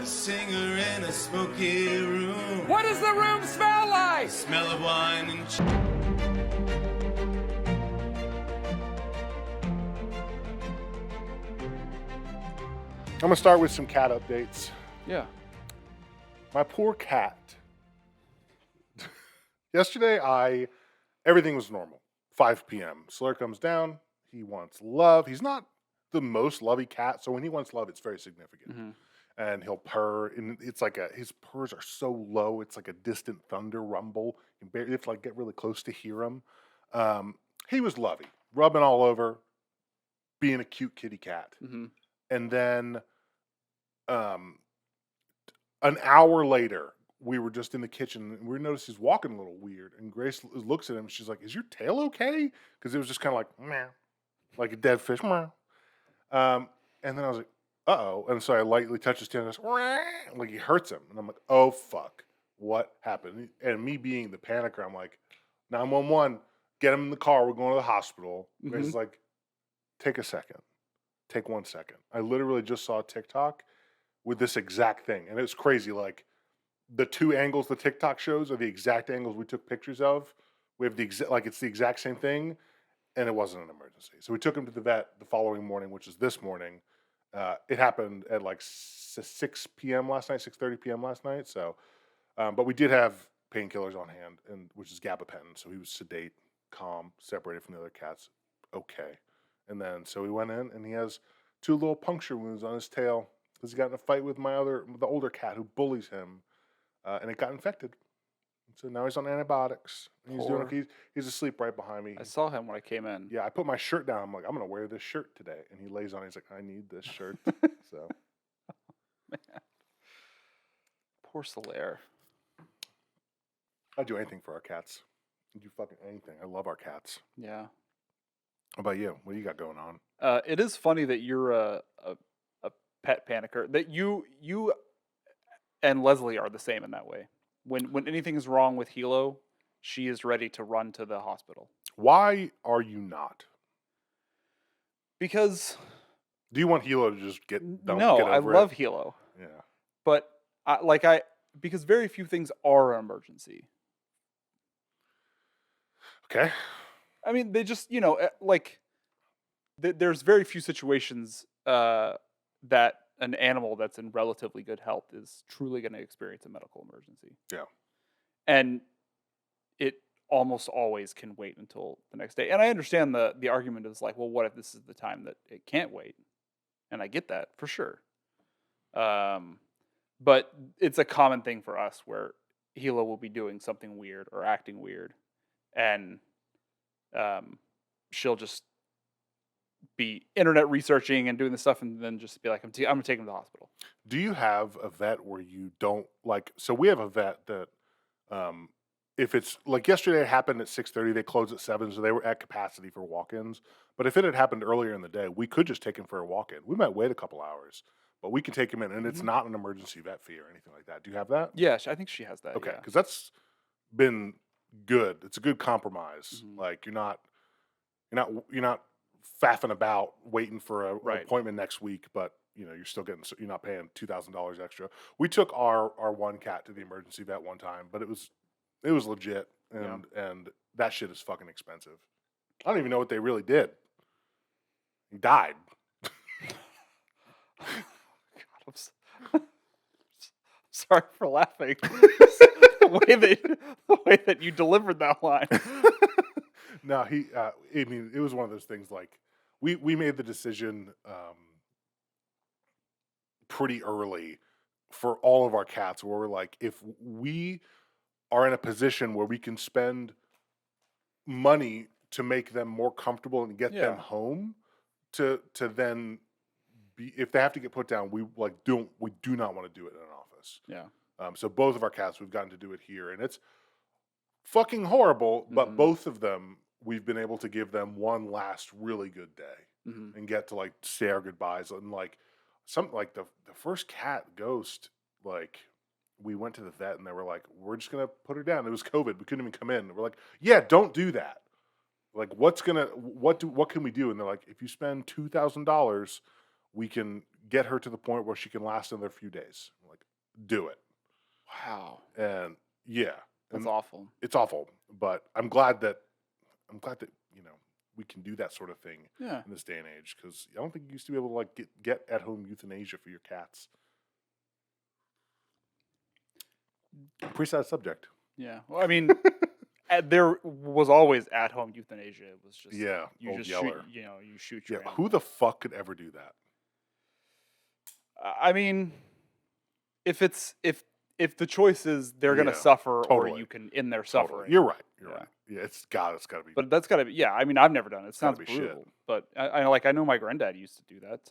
Singer in a smoky room. What does the room smell like? Smell of wine and I'm going to start with some cat updates. Yeah. My poor cat. Yesterday, everything was normal. 5 p.m. Slur comes down. He wants love. He's not the most lovey cat, so when he wants love, it's very significant. Mm-hmm. And he'll purr, and it's like his purrs are so low, it's like a distant thunder rumble. You have to get really close to hear him. He was lovey, rubbing all over, being a cute kitty cat. Mm-hmm. And then an hour later, we were just in the kitchen, and we noticed he's walking a little weird. And Grace looks at him, and she's like, "Is your tail okay?" Because it was just kind of like, meh, like a dead fish. Meh. And then I was like, uh-oh. And so I lightly touched his tail, and goes, like he hurts him. And I'm like, oh, fuck. What happened? And me being the panicker, I'm like, 911, get him in the car. We're going to the hospital. Mm-hmm. Grace is like, take a second. Take 1 second. I literally just saw a TikTok with this exact thing. And it was crazy. Like, the two angles the TikTok shows are the exact angles we took pictures of. We have the it's the exact same thing. And it wasn't an emergency. So we took him to the vet the following morning, which is this morning. It happened at like 6 p.m. last night, 6:30 p.m. last night. So, but we did have painkillers on hand, which is gabapentin. So he was sedate, calm, separated from the other cats. Okay. And then, so we went in, and he has 2 little puncture wounds on his tail because he got in a fight with the older cat who bullies him, and it got infected. So now he's on antibiotics. And he's doing okay. He's asleep right behind me. I saw him when I came in. Yeah, I put my shirt down. I'm like, I'm going to wear this shirt today. And he lays on it. He's like, I need this shirt. So, Man. Poor Solaire. I'd do anything for our cats. I'd do fucking anything. I love our cats. Yeah. How about you? What do you got going on? It is funny that you're a pet panicker. That you and Leslie are the same in that way. When anything is wrong with Hilo, she is ready to run to the hospital. Why are you not? Because do you want Hilo to just get no? Get I over love it? Hilo. Yeah, but because very few things are an emergency. Okay. I mean, they just there's very few situations that an animal that's in relatively good health is truly going to experience a medical emergency. Yeah. And it almost always can wait until the next day. And I understand the argument is like, well, what if this is the time that it can't wait? And I get that for sure. But it's a common thing for us where Hilo will be doing something weird or acting weird. And she'll just be internet researching and doing this stuff, and then just be like, I'm gonna take him to the hospital. Do you have a vet where you don't like? So we have a vet that, if it's like yesterday, it happened at 6:30. They closed at 7, so they were at capacity for walk-ins. But if it had happened earlier in the day, we could just take him for a walk-in. We might wait a couple hours, but we can take him in, and it's not an emergency vet fee or anything like that. Do you have that? Yeah, I think she has that. Okay, yeah. because that's been good. It's a good compromise. Mhm. Like you're not faffing about waiting for an Right. appointment next week, but you're still you're not paying $2,000 extra. We took our one cat to the emergency vet one time, but it was legit, and that shit is fucking expensive. I don't even know what they really did. He died. God, I'm sorry for laughing. the way that you delivered that line. No, I mean, it was one of those things like we made the decision pretty early for all of our cats where we're like, if we are in a position where we can spend money to make them more comfortable and get them home to then be, if they have to get put down, we do not want to do it in an office. Yeah. So both of our cats, we've gotten to do it here, and it's fucking horrible, but both of them, we've been able to give them one last really good day and get to like say our goodbyes. And like the first cat, Ghost, like we went to the vet and they were like, we're just going to put her down. It was COVID. We couldn't even come in. We're like, yeah, don't do that. Like, what can we do? And they're like, if you spend $2,000, we can get her to the point where she can last another few days. I'm like, do it. Wow. And yeah, That's and awful. it's awful. But I'm glad that we can do that sort of thing Yeah. in this day and age, because I don't think you used to be able to like get at home euthanasia for your cats. Pretty sad subject. Yeah. Well, I mean, there was always at-home euthanasia. It was just Yeah, you old just Yeller. shoot, you shoot Yeah, your animal. who the fuck could ever do that? I mean, if the choice is they're gonna Yeah, suffer or totally. you can end their Totally. suffering. You're right. You're Yeah. right. Yeah, it's gotta be. But that's gotta be. Yeah, I mean, I've never done it. It gotta sounds be shit. brutal, but I know my granddad used to do that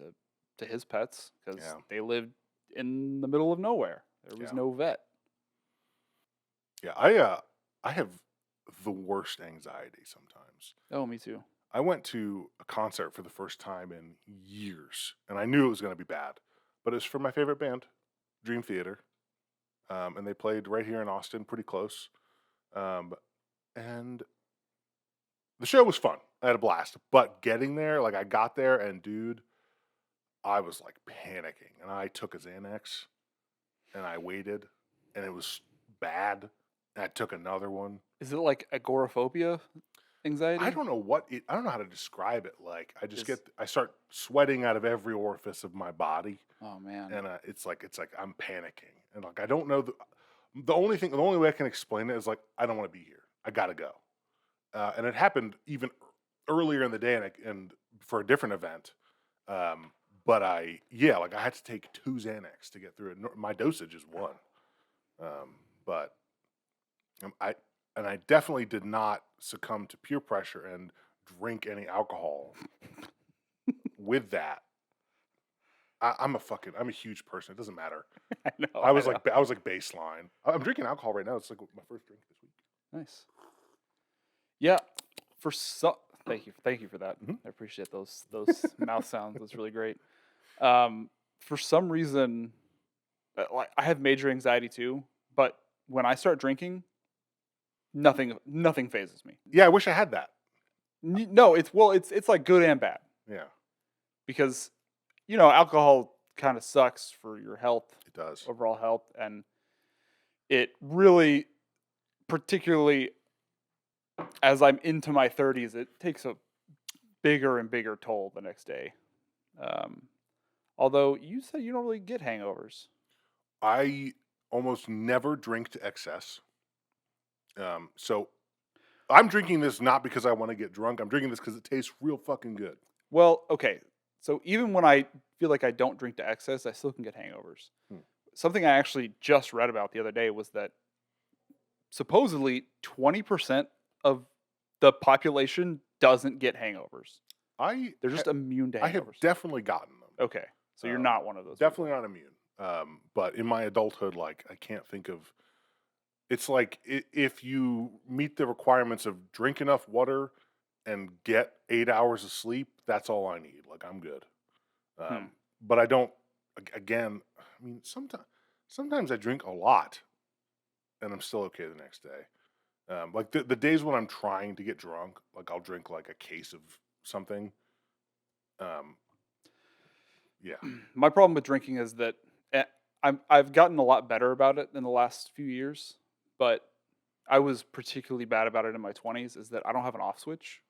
to his pets because Yeah. they lived in the middle of nowhere. There was Yeah. no vet. Yeah, I have the worst anxiety sometimes. Oh, me too. I went to a concert for the first time in years, and I knew it was going to be bad, but it's for my favorite band, Dream Theater, and they played right here in Austin, pretty close, and the show was fun. I had a blast, but getting there, like I got there, and dude, I was like panicking, and I took a Xanax, and I waited, and it was bad. And I took another one. Is it like agoraphobia anxiety? I don't know I don't know how to describe it. Like I just Is- I start sweating out of every orifice of my body, Oh man. and it's like I'm panicking, and like I don't know the only way I can explain it is like I don't want to be here. I gotta go, and it happened even earlier in the day, and for a different event. But I had to take 2 Xanax to get through it. My dosage is 1, but I definitely did not succumb to peer pressure and drink any alcohol with that. I'm a huge person. It doesn't matter. I know. I was know. like baseline. I'm drinking alcohol right now. It's like my first drink this week. Nice. Yeah. Thank you for that. Mhm. I appreciate those mouth sounds. That's really great. For some reason, like I have major anxiety too, but when I start drinking, nothing phases me. Yeah, I wish I had that. No, it's like good and bad Yeah, because alcohol kind of sucks for your health, it does. overall health, and it really, particularly as I'm into my 30s, it takes a bigger and bigger toll the next day. Although you said you don't really get hangovers. I almost never drink to excess. So I'm drinking this not because I want to get drunk. I'm drinking this because it tastes real fucking good. Well, okay. So even when I feel like I don't drink to excess, I still can get hangovers. Something I actually just read about the other day was that supposedly 20% of the population doesn't get hangovers. They're just immune to hangovers. I have definitely gotten them. Okay. So you're not one of those. Definitely not immune. But in my adulthood, like I can't think of. It's like if you meet the requirements of drink enough water and get 8 hours of sleep, that's all I need. Like I'm good. But I don't. Again, I mean, sometimes I drink a lot, and I'm still okay the next day. Like the days when I'm trying to get drunk, like I'll drink like a case of something. Yeah. My problem with drinking is that I've gotten a lot better about it in the last few years, but I was particularly bad about it in my 20s. Is that I don't have an off switch.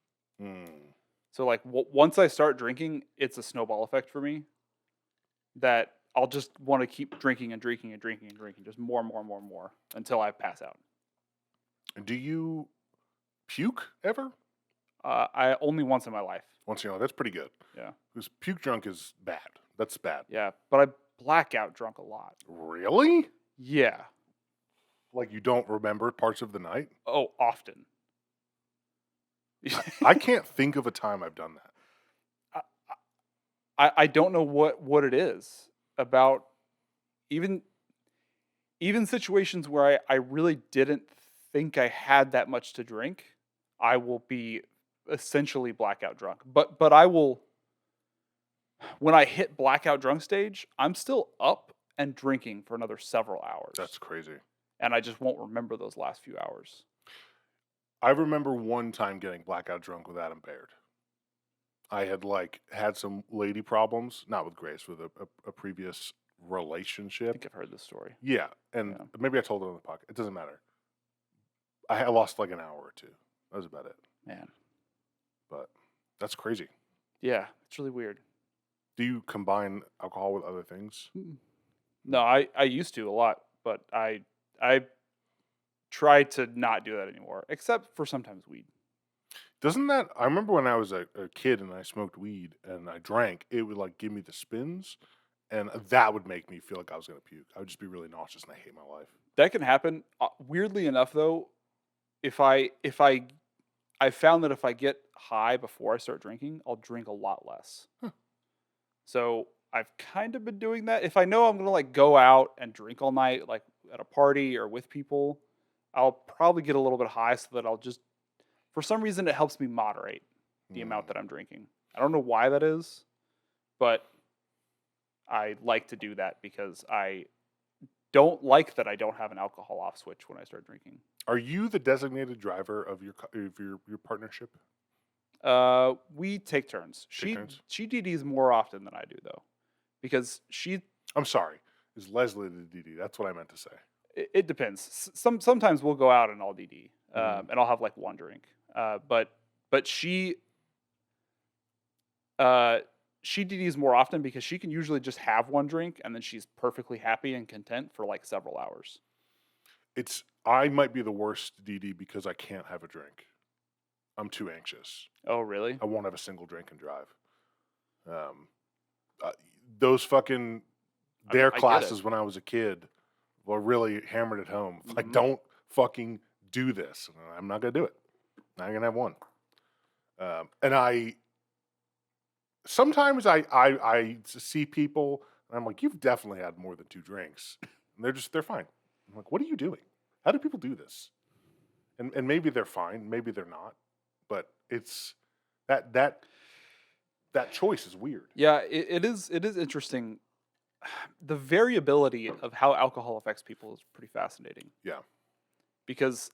So like once I start drinking, it's a snowball effect for me. That I'll just want to keep drinking and drinking and drinking and drinking, just more and more and more and more until I pass out. Do you puke ever? I only once in my life. Once in a while, that's pretty good. Yeah. Because puke drunk is bad. That's bad. Yeah, but I black out drunk a lot. Really? Yeah. Like you don't remember parts of the night? Oh, often. I can't think of a time I've done that. I don't know what it is about even situations where I really didn't think I had that much to drink, I will be essentially blackout drunk. But I will, when I hit blackout drunk stage, I'm still up and drinking for another several hours. That's crazy. And I just won't remember those last few hours. I remember one time getting blackout drunk with Adam Baird. I had had some lady problems, not with Grace, with a previous I relationship. think I've heard this story. Yeah, and Yeah. maybe I told it on the podcast. It doesn't matter. I lost like an hour or two. That was about it. Man. But that's crazy. Yeah, it's really weird. Do you combine alcohol with other things? No, I used to a lot, but I try to not do that anymore, except for sometimes weed. Doesn't that? I remember when I was a kid and I smoked weed and I drank, it would like give me the spins, and that would make me feel like I was gonna puke. I would just be really nauseous and I hate my life. That can happen. Weirdly enough, though, if I found that if I get high before I start drinking, I'll drink a lot less. Huh. So I've kind of been doing that. If I know I'm gonna like go out and drink all night, like at a party or with people, I'll probably get a little bit high so that I'll just, for some reason, it helps me moderate the amount that I'm drinking. I don't know why that is, but I like to do that because I don't like that I don't have an alcohol off switch when I start drinking. Are you the designated driver of your partnership? We take turns. Take turns? She DDs more often than I do though, because I'm sorry. Is Leslie the DD? That's what I meant to say. it depends. Sometimes we'll go out and I'll DD, and I'll have like one drink. But she DDs more often because she can usually just have one drink and then she's perfectly happy and content for like several hours. I might be the worst DD because I can't have a drink. I'm too anxious. Oh, really? I won't have a single drink and drive. Those fucking I get classes it. when I was a kid were really hammered at home. Like, Mhm. don't fucking do this. I'm not gonna do it. Not gonna have one. And sometimes I see people and I'm like, you've definitely had more than 2 drinks, and they're fine. I'm like, what are you doing? How do people do this? And maybe they're fine, maybe they're not, but it's that choice is weird. Yeah, it is interesting. The variability of how alcohol affects people is pretty fascinating. Yeah. Because,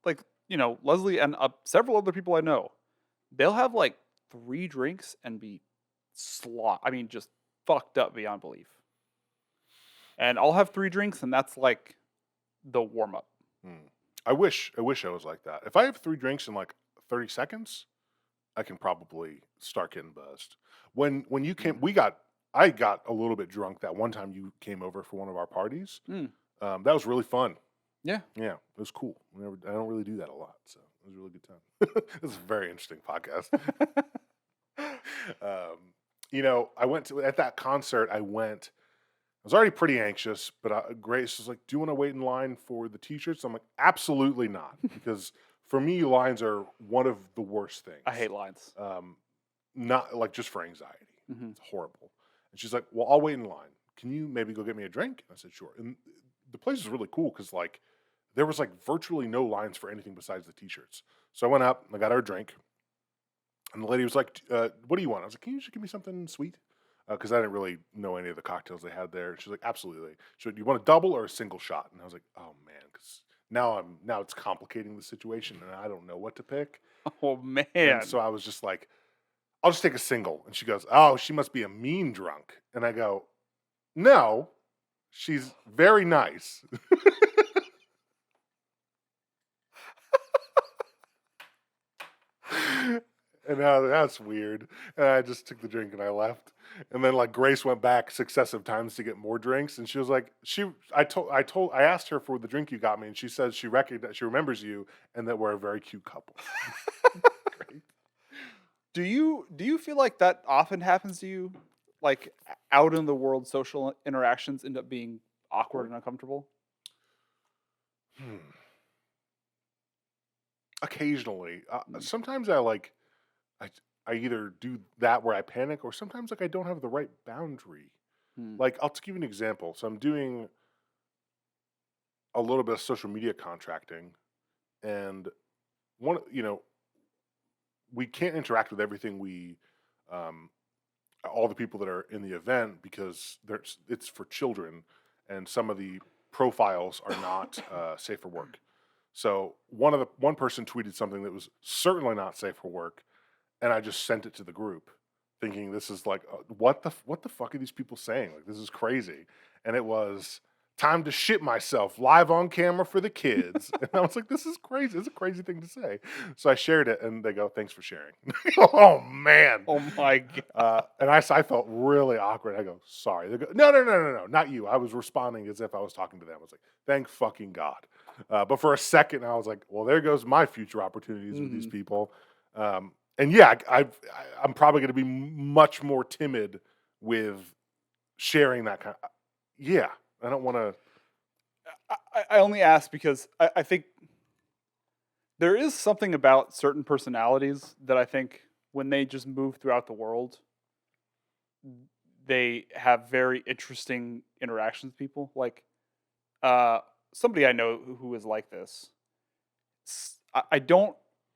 like, Leslie and several other people I know, they'll have like 3 drinks and be just fucked up beyond belief. And I'll have 3 drinks and that's like the warm up. I wish I was like that. If I have 3 drinks in like 30 seconds, I can probably start getting buzzed. When you came, I got a little bit drunk that one time you came over for one of our parties. That was really fun. Yeah. Yeah, it was cool. I don't really do that a lot, so it was a really good time. This is a very interesting podcast. I went at that concert. I was already pretty anxious, but Grace was like, "Do you want to wait in line for the t-shirts?" I'm like, "Absolutely not," because for me, lines are one of the worst things. I hate lines. Not like just for anxiety. Mhm. It's horrible. And she's like, "Well, I'll wait in line. Can you maybe go get me a drink?" I said, "Sure." And the place was really cool because like there was like virtually no lines for anything besides the t-shirts. So I went up, I got her a drink, and the lady was like, "What do you want?" I was like, "Can you just give me something sweet?" Because I didn't really know any of the cocktails they had there. She's like, "Absolutely." She said, "Do you want a double or a single shot?" And I was like, "Oh man," because now it's complicating the situation, and I don't know what to pick. Oh man. And so I was just like, "I'll just take a single." And she goes, "Oh, she must be a mean drunk." And I go, "No, she's very nice." And that's weird. And I just took the drink and I left. And then like Grace went back successive times to get more drinks, and she was like, I asked her for the drink you got me, and she says she remembers you, and that we're a very cute couple. Great. Do you feel like that often happens to you? Like out in the world, social interactions end up being awkward and uncomfortable? Occasionally, sometimes I either do that where I panic, or sometimes like I don't have the right boundary. Like I'll give you an example. So I'm doing a little bit of social media contracting, and we can't interact with everything all the people that are in the event because it's for children, and some of the profiles are not safe for work. So one person tweeted something that was certainly not safe for work, and I just sent it to the group, thinking this is like, what the fuck are these people saying? Like, this is crazy. And it was time to shit myself live on camera for the kids. And I was like, this is crazy. It's a crazy thing to say. So I shared it, and they go, thanks for sharing. Oh, man. Oh my god. And I felt really awkward. I go, sorry. They go, no, not you. I was responding as if I was talking to them. I was like, thank fucking God. But for a second, I was like, well, there goes my future opportunities with these people. And yeah, I'm probably going to be much more timid with sharing that kind of, yeah. I don't want to. I only ask because I think there is something about certain personalities that I think when they just move throughout the world, they have very interesting interactions with people. Like somebody I know who is like this. I don't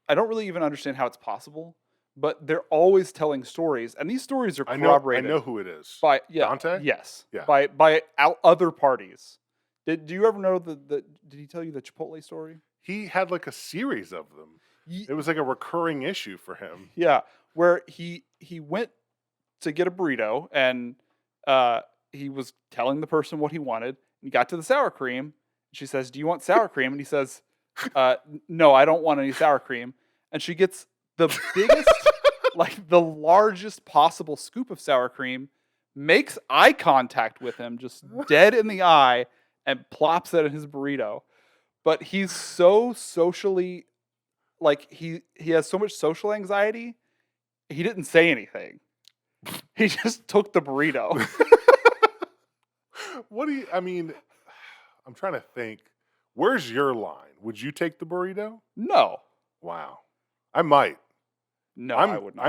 really even understand how it's possible, but they're always telling stories, and these stories are I corroborated. know who it is. By Dante? Yes. Yeah. By other parties. Do you ever know did he tell you the Chipotle story? He had like a series of them. It was like a recurring issue for him. Yeah, where he went to get a burrito, and he was telling the person what he wanted. And he got to the sour cream. She says, "Do you want sour cream?" And he says, "No, I don't want any sour cream." And she gets the biggest, like the largest possible scoop of sour cream, makes eye contact with him, just dead in the eye, and plops it in his burrito. But he's so socially, like he has so much social anxiety, he didn't say anything. He just took the burrito. I mean, I'm trying to think. Where's your line? Would you take the burrito? No. Wow. I might. No, I would not.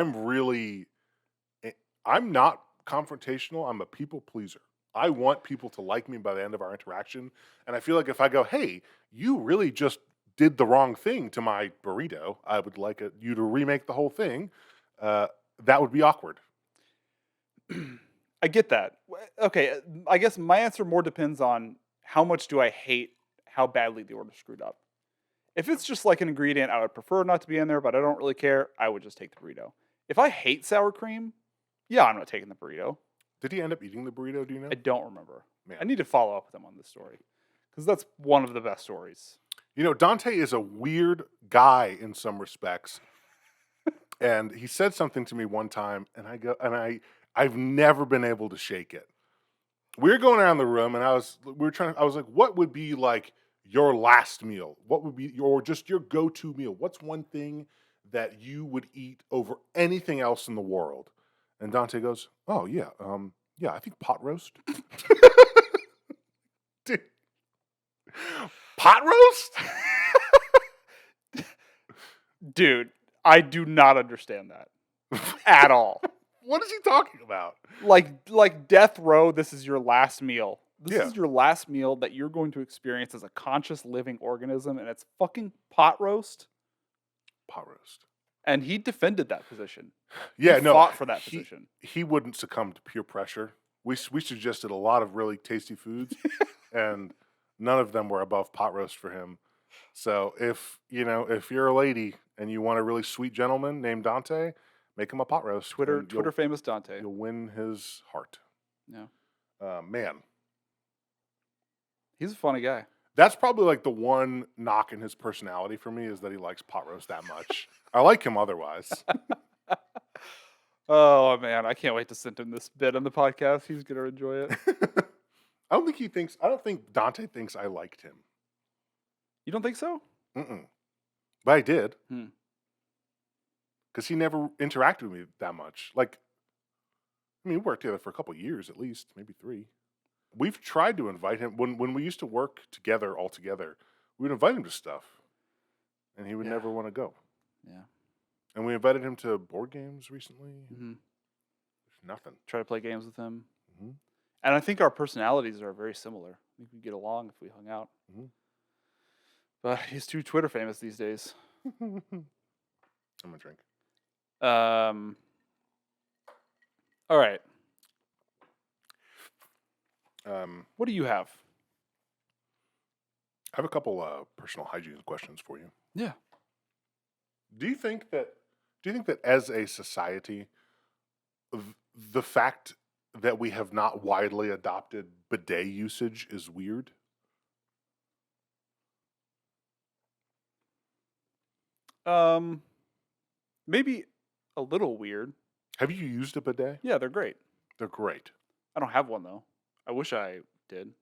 I'm not confrontational. I'm a people pleaser. I want people to like me by the end of our interaction. And I feel like if I go, hey, you really just did the wrong thing to my burrito, I would like you to remake the whole thing. That would be awkward. I get that. Okay, I guess my answer more depends on how much do I hate how badly the order screwed up. If it's just like an ingredient I would prefer not to be in there, but I don't really care, I would just take the burrito. If I hate sour cream, yeah, I'm not taking the burrito. Did he end up eating the burrito? Do you know? I don't remember. Man. I need to follow up with him on this story because that's one of the best stories. You know, Dante is a weird guy in some respects. And he said something to me one time, and I've never been able to shake it. We were going around the room, and I was like, what would be like your last meal? What would be just your go-to meal? What's one thing that you would eat over anything else in the world? And Dante goes, oh yeah, I think pot roast. Dude. Pot roast? Dude, I do not understand that at all. What is he talking about? Like death row, this is your last meal. This Yeah. is your last meal that you're going to experience as a conscious living organism, and it's fucking pot roast. Pot roast. And he defended that position. Yeah, He no, fought for that position. He wouldn't succumb to peer pressure. We suggested a lot of really tasty foods, and none of them were above pot roast for him. So if you're a lady and you want a really sweet gentleman named Dante, make him a pot roast. Twitter famous Dante. You'll win his heart. Yeah. Man, He's a funny guy. that's probably like the one knock in his personality for me is that he likes pot roast that much. I like him otherwise. Oh man, I can't wait to send him this bit on the podcast. He's gonna enjoy it. I don't think Dante thinks I liked him. You don't think so? Mm-mm. But I did. Hmm. Because he never interacted with me that much. Like, I mean, we worked together for a couple of years at least, maybe 3. We've tried to invite him when we used to work together all together. We would invite him to stuff, and he would never want to go. Yeah. And we invited him to board games recently. Mm-hmm. There's nothing. Try to play games with him. Mm-hmm. And I think our personalities are very similar. I think we'd get along if we hung out. Mm-hmm. But he's too Twitter famous these days. I'm gonna drink. All right. I What do you have? have a couple personal hygiene questions for you. Yeah. Do you think that as a society the fact that we have not widely adopted bidet usage is weird. Maybe a little weird. Have you used a bidet? Yeah, they're great. They're great. I don't have one though. I wish I did.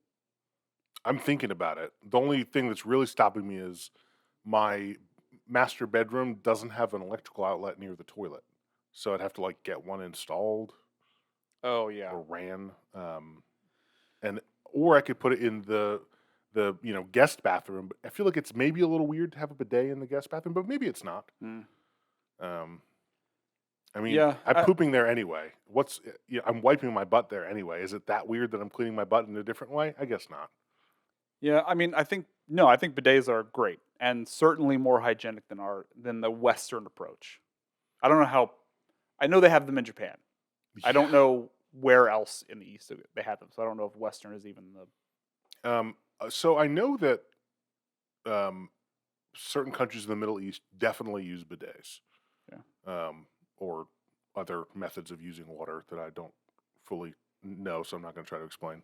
I'm thinking about it. The only thing that's really stopping me is my master bedroom doesn't have an electrical outlet near the toilet. So I'd have to like get one installed Oh yeah. or ran. Or I could put it in the guest bathroom. But I feel like it's maybe a little weird to have a bidet in the guest bathroom, but maybe it's not. I mean, Yeah, I'm pooping there anyway. I'm wiping my butt there anyway. Is it that weird that I'm cleaning my butt in a different way? I guess not. Yeah, I mean, I think bidets are great and certainly more hygienic than the Western approach. I don't know how. I know they have them in Japan. I don't know where else in the East they have them, so I don't know if Western is even the. So I know that certain countries in the Middle East definitely use bidets. Yeah. Or other methods of using water that I don't fully know, so I'm not going to try to explain.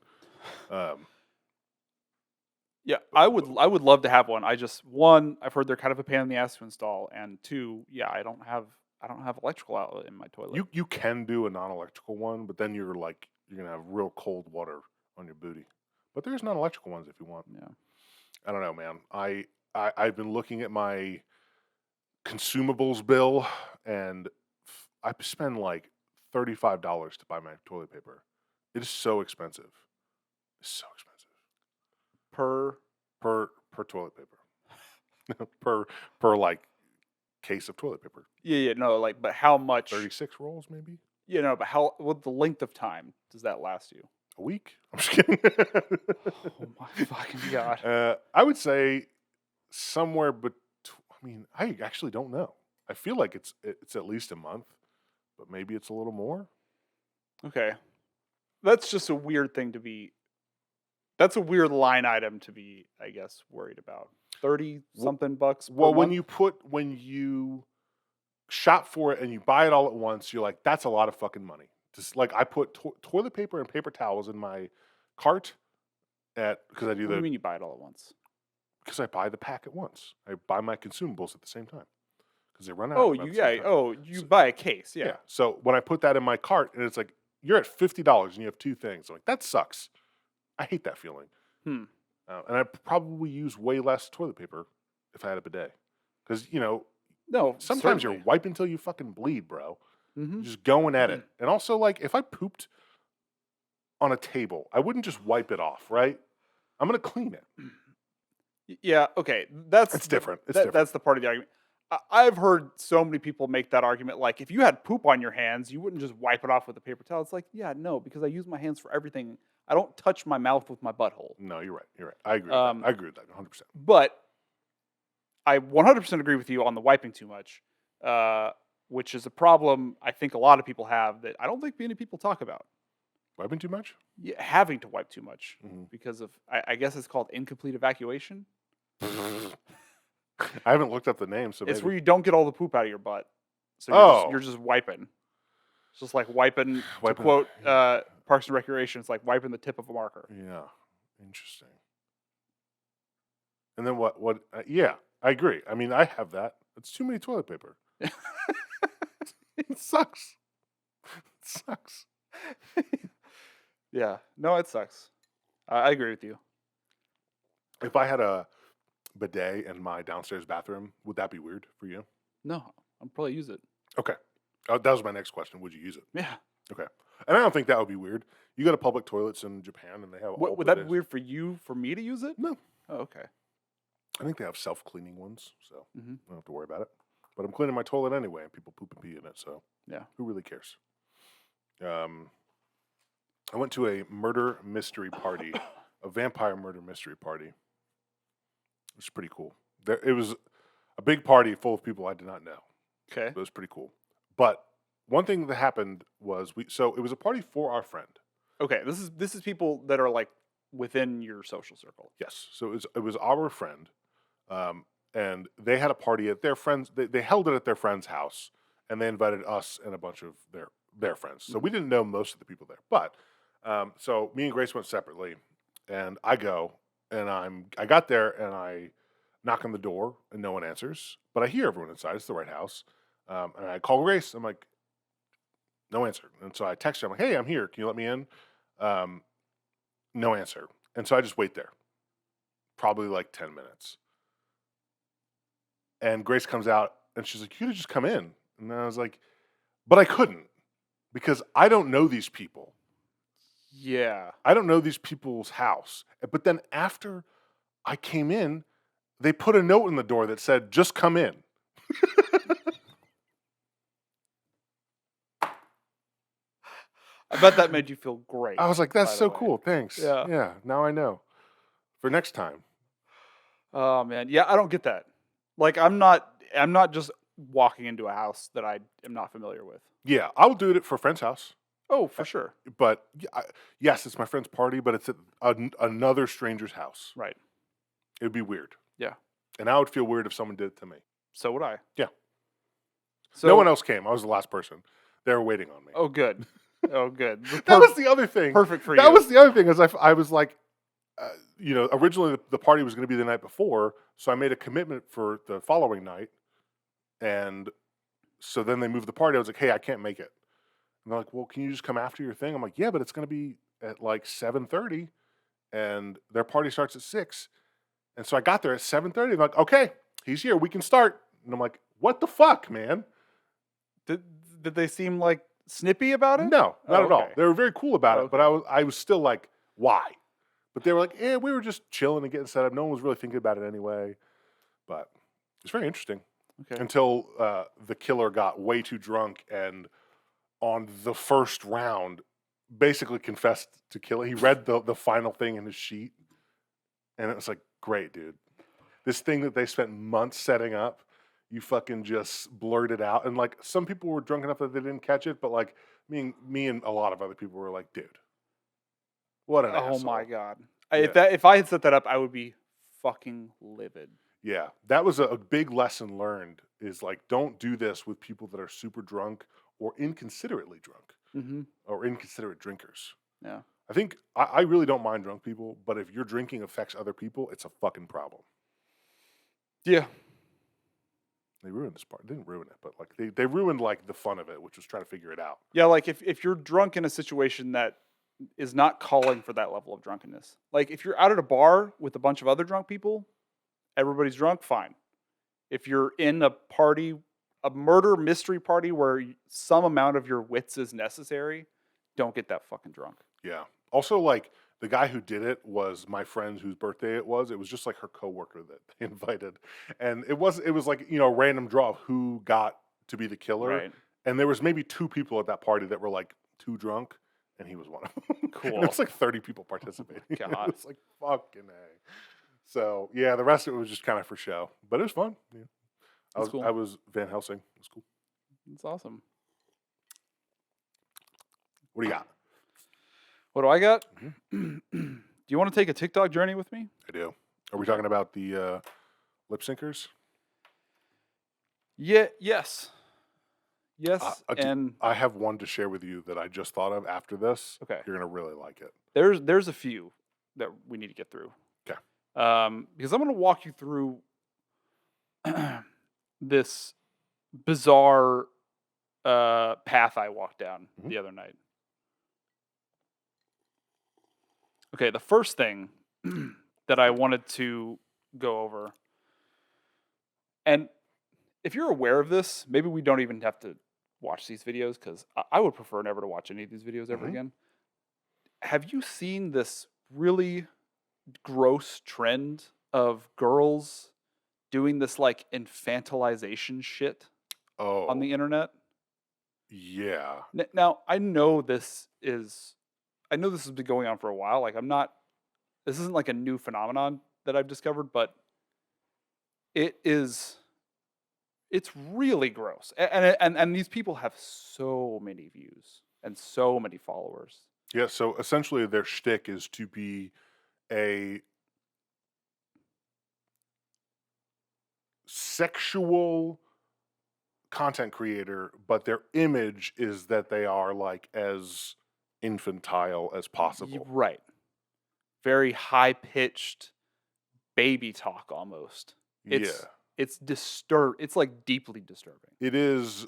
Yeah, I would love to have one. I've heard they're kind of a pain in the ass to install, and two, yeah, I don't have electrical outlet in my toilet. You can do a non-electrical one, but then you're gonna have real cold water on your booty. But there's non-electrical ones if you want. Yeah. I don't know, man. I've been looking at my consumables bill, and I spend like $35 to buy my toilet paper. It is so expensive. It's so expensive. Per toilet paper. per like case of toilet paper. Yeah, no, but how much? 36 rolls, maybe. But what the length of time does that last you? A week? I'm just kidding. Oh my fucking god! I would say somewhere, but I mean, I actually don't know. I feel like it's at least a month, but maybe it's a little more. Okay, that's just a weird thing to be. That's a weird line item to be, I guess, worried about. 30-something bucks. Well, when you shop for it and you buy it all at once, you're like, that's a lot of fucking money. Just like I put toilet paper and paper towels in my cart because I do What do you mean you buy it all at once? Because I buy the pack at once. I buy my consumables at the same time because they run out. Oh, you buy a case, yeah. So when I put that in my cart and it's like you're at $50 and you have two things, I'm like that sucks. I hate that feeling. And I probably use way less toilet paper if I had a bidet. Because, no, sometimes you're wiping until you fucking bleed, bro. Mm-hmm. You're just going at it. And also, like, if I pooped on a table, I wouldn't just wipe it off, right? I'm going to clean it. Yeah, okay. It's different. That's the part of the argument. I've heard so many people make that argument. Like, if you had poop on your hands, you wouldn't just wipe it off with a paper towel. It's like, yeah, no, because I use my hands for everything. I don't touch my mouth with my butthole. No, you're right. I agree with that. I agree with that 100%. But I 100% agree with you on the wiping too much, which is a problem I think a lot of people have that I don't think many people talk about. Wiping too much? Yeah, having to wipe too much because of, I guess it's called incomplete evacuation. I haven't looked up the name, so it's where you don't get all the poop out of your butt. So you're just wiping. It's just like wiping. To quote Parks and Recreation, it's like wiping the tip of a marker. Yeah, interesting. And then what? Yeah, I agree. I mean, I have that. It's too many toilet paper. It sucks. It sucks. Yeah, no, it sucks. I agree with you. If I had a bidet in my downstairs bathroom, would that be weird for you? No, I'd probably use it. Okay. That was my next question. Would you use it? Yeah. Okay. And I don't think that would be weird. You go to public toilets in Japan and they have all would that be weird for you, for me to use it? No. Oh, okay. I think they have self-cleaning ones, so I don't have to worry about it. But I'm cleaning my toilet anyway, and people poop and pee in it, so yeah, who really cares? I went to a murder mystery party, a vampire murder mystery party. It was pretty cool. It was a big party full of people I did not know. Okay. It was pretty cool. But one thing that happened was it was a party for our friend. Okay, this is people that are like within your social circle. Yes. So it was our friend. And they had a party at their friends. They held it at their friend's house, and they invited us and a bunch of their their friends. So we didn't know most of the people there. But so me and Grace went separately, and I go, and I got there, and I knock on the door, and no one answers. But I hear everyone inside. It's the right house. And I call Grace. I'm like, no answer. And so I text her. I'm like, hey, I'm here. Can you let me in? No answer. And so I just wait there, probably like 10 minutes. And Grace comes out, and she's like, you could have just come in. And I was like, but I couldn't, because I don't know these people. Yeah. I don't know these people's house. But then after I came in, they put a note in the door that said, just come in. I bet that made you feel great. I was like, that's by the so way. cool. Thanks. Yeah. Yeah. Now I know. For next time. Oh man, yeah, I don't get that. Like, I'm not just walking into a house that I am not familiar with. Yeah. I'll do it for a friend's house. Oh, for sure. But yes, it's my friend's party, but it's at another stranger's house. Right. It would be weird. Yeah. And I would feel weird if someone did it to me. So would I. Yeah. So, No one else came. I was the last person. They were waiting on me. Oh, good. Oh, good. That was the other thing. Perfect for you. That was the other thing, is I was like, originally the party was going to be the night before, so I made a commitment for the following night, and so then they moved the party. I was like, hey, I can't make it. And they're like, well, can you just come after your thing? I'm like, yeah, but it's going to be at like 7:30, and their party starts at 6. And so I got there at 7:30. They're like, okay, he's here. We can start. And I'm like, what the fuck, man? Did they seem like snippy about it? No, not Oh, at all. okay. They were very cool about Oh, it, but I was still like, why? But they were like, we were just chilling and getting set up. No one was really thinking about it anyway. But it's very interesting. Okay. Until the killer got way too drunk and on the first round basically confessed to killing. He read the final thing in his sheet, and it was like, great, dude. This thing that they spent months setting up, you fucking just blurted out. And like, some people were drunk enough that they didn't catch it, but like me and a lot of other people were like, dude, what an asshole. Oh my god. Yeah. If I had set that up, I would be fucking livid. Yeah, that was a big lesson learned, is like, don't do this with people that are super drunk or inconsiderately drunk, Mm-hmm. or inconsiderate drinkers. Yeah. I think I really don't mind drunk people, but if your drinking affects other people, it's a fucking problem. Yeah. They ruined this part. They didn't ruin it, but like they ruined like the fun of it, which was trying to figure it out. Yeah, like if you're drunk in a situation that is not calling for that level of drunkenness. Like if you're out at a bar with a bunch of other drunk people, everybody's drunk, fine. If you're in a party, a murder mystery party where some amount of your wits is necessary, don't get that fucking drunk. Yeah. Also, like, the guy who did it was my friend whose birthday it was. It was just like her coworker that they invited. And it was like, a random draw of who got to be the killer. Right. And there was maybe 2 people at that party that were like too drunk, and he was one of them. Cool. And it was like 30 people participating. God. It was like, fucking A. So, yeah, the rest of it was just kind of for show. But it was fun. Yeah. That's cool. I was Van Helsing. It was cool. That's awesome. What do you got? What do I got? Do you want to take a TikTok journey with me? I do. Are we talking about the lip syncers? Yeah. Yes. Yes. And I have one to share with you that I just thought of after this. Okay. You're gonna really like it. There's a few that we need to get through. Okay. Because I'm going to walk you through this bizarre path I walked down the other night. Okay, the first thing that I wanted to go over, and if you're aware of this, maybe we don't even have to watch these videos, because I would prefer never to watch any of these videos ever again. Have you seen this really gross trend of girls doing this like infantilization shit on the internet? Yeah. Now, I know this has been going on for a while. Like, this isn't like a new phenomenon that I've discovered, but it's really gross. And these people have so many views and so many followers. Yeah, so essentially their shtick is to be a sexual content creator, but their image is that they are like as infantile as possible. Right. Very high pitched baby talk almost. It's it's like deeply disturbing. It is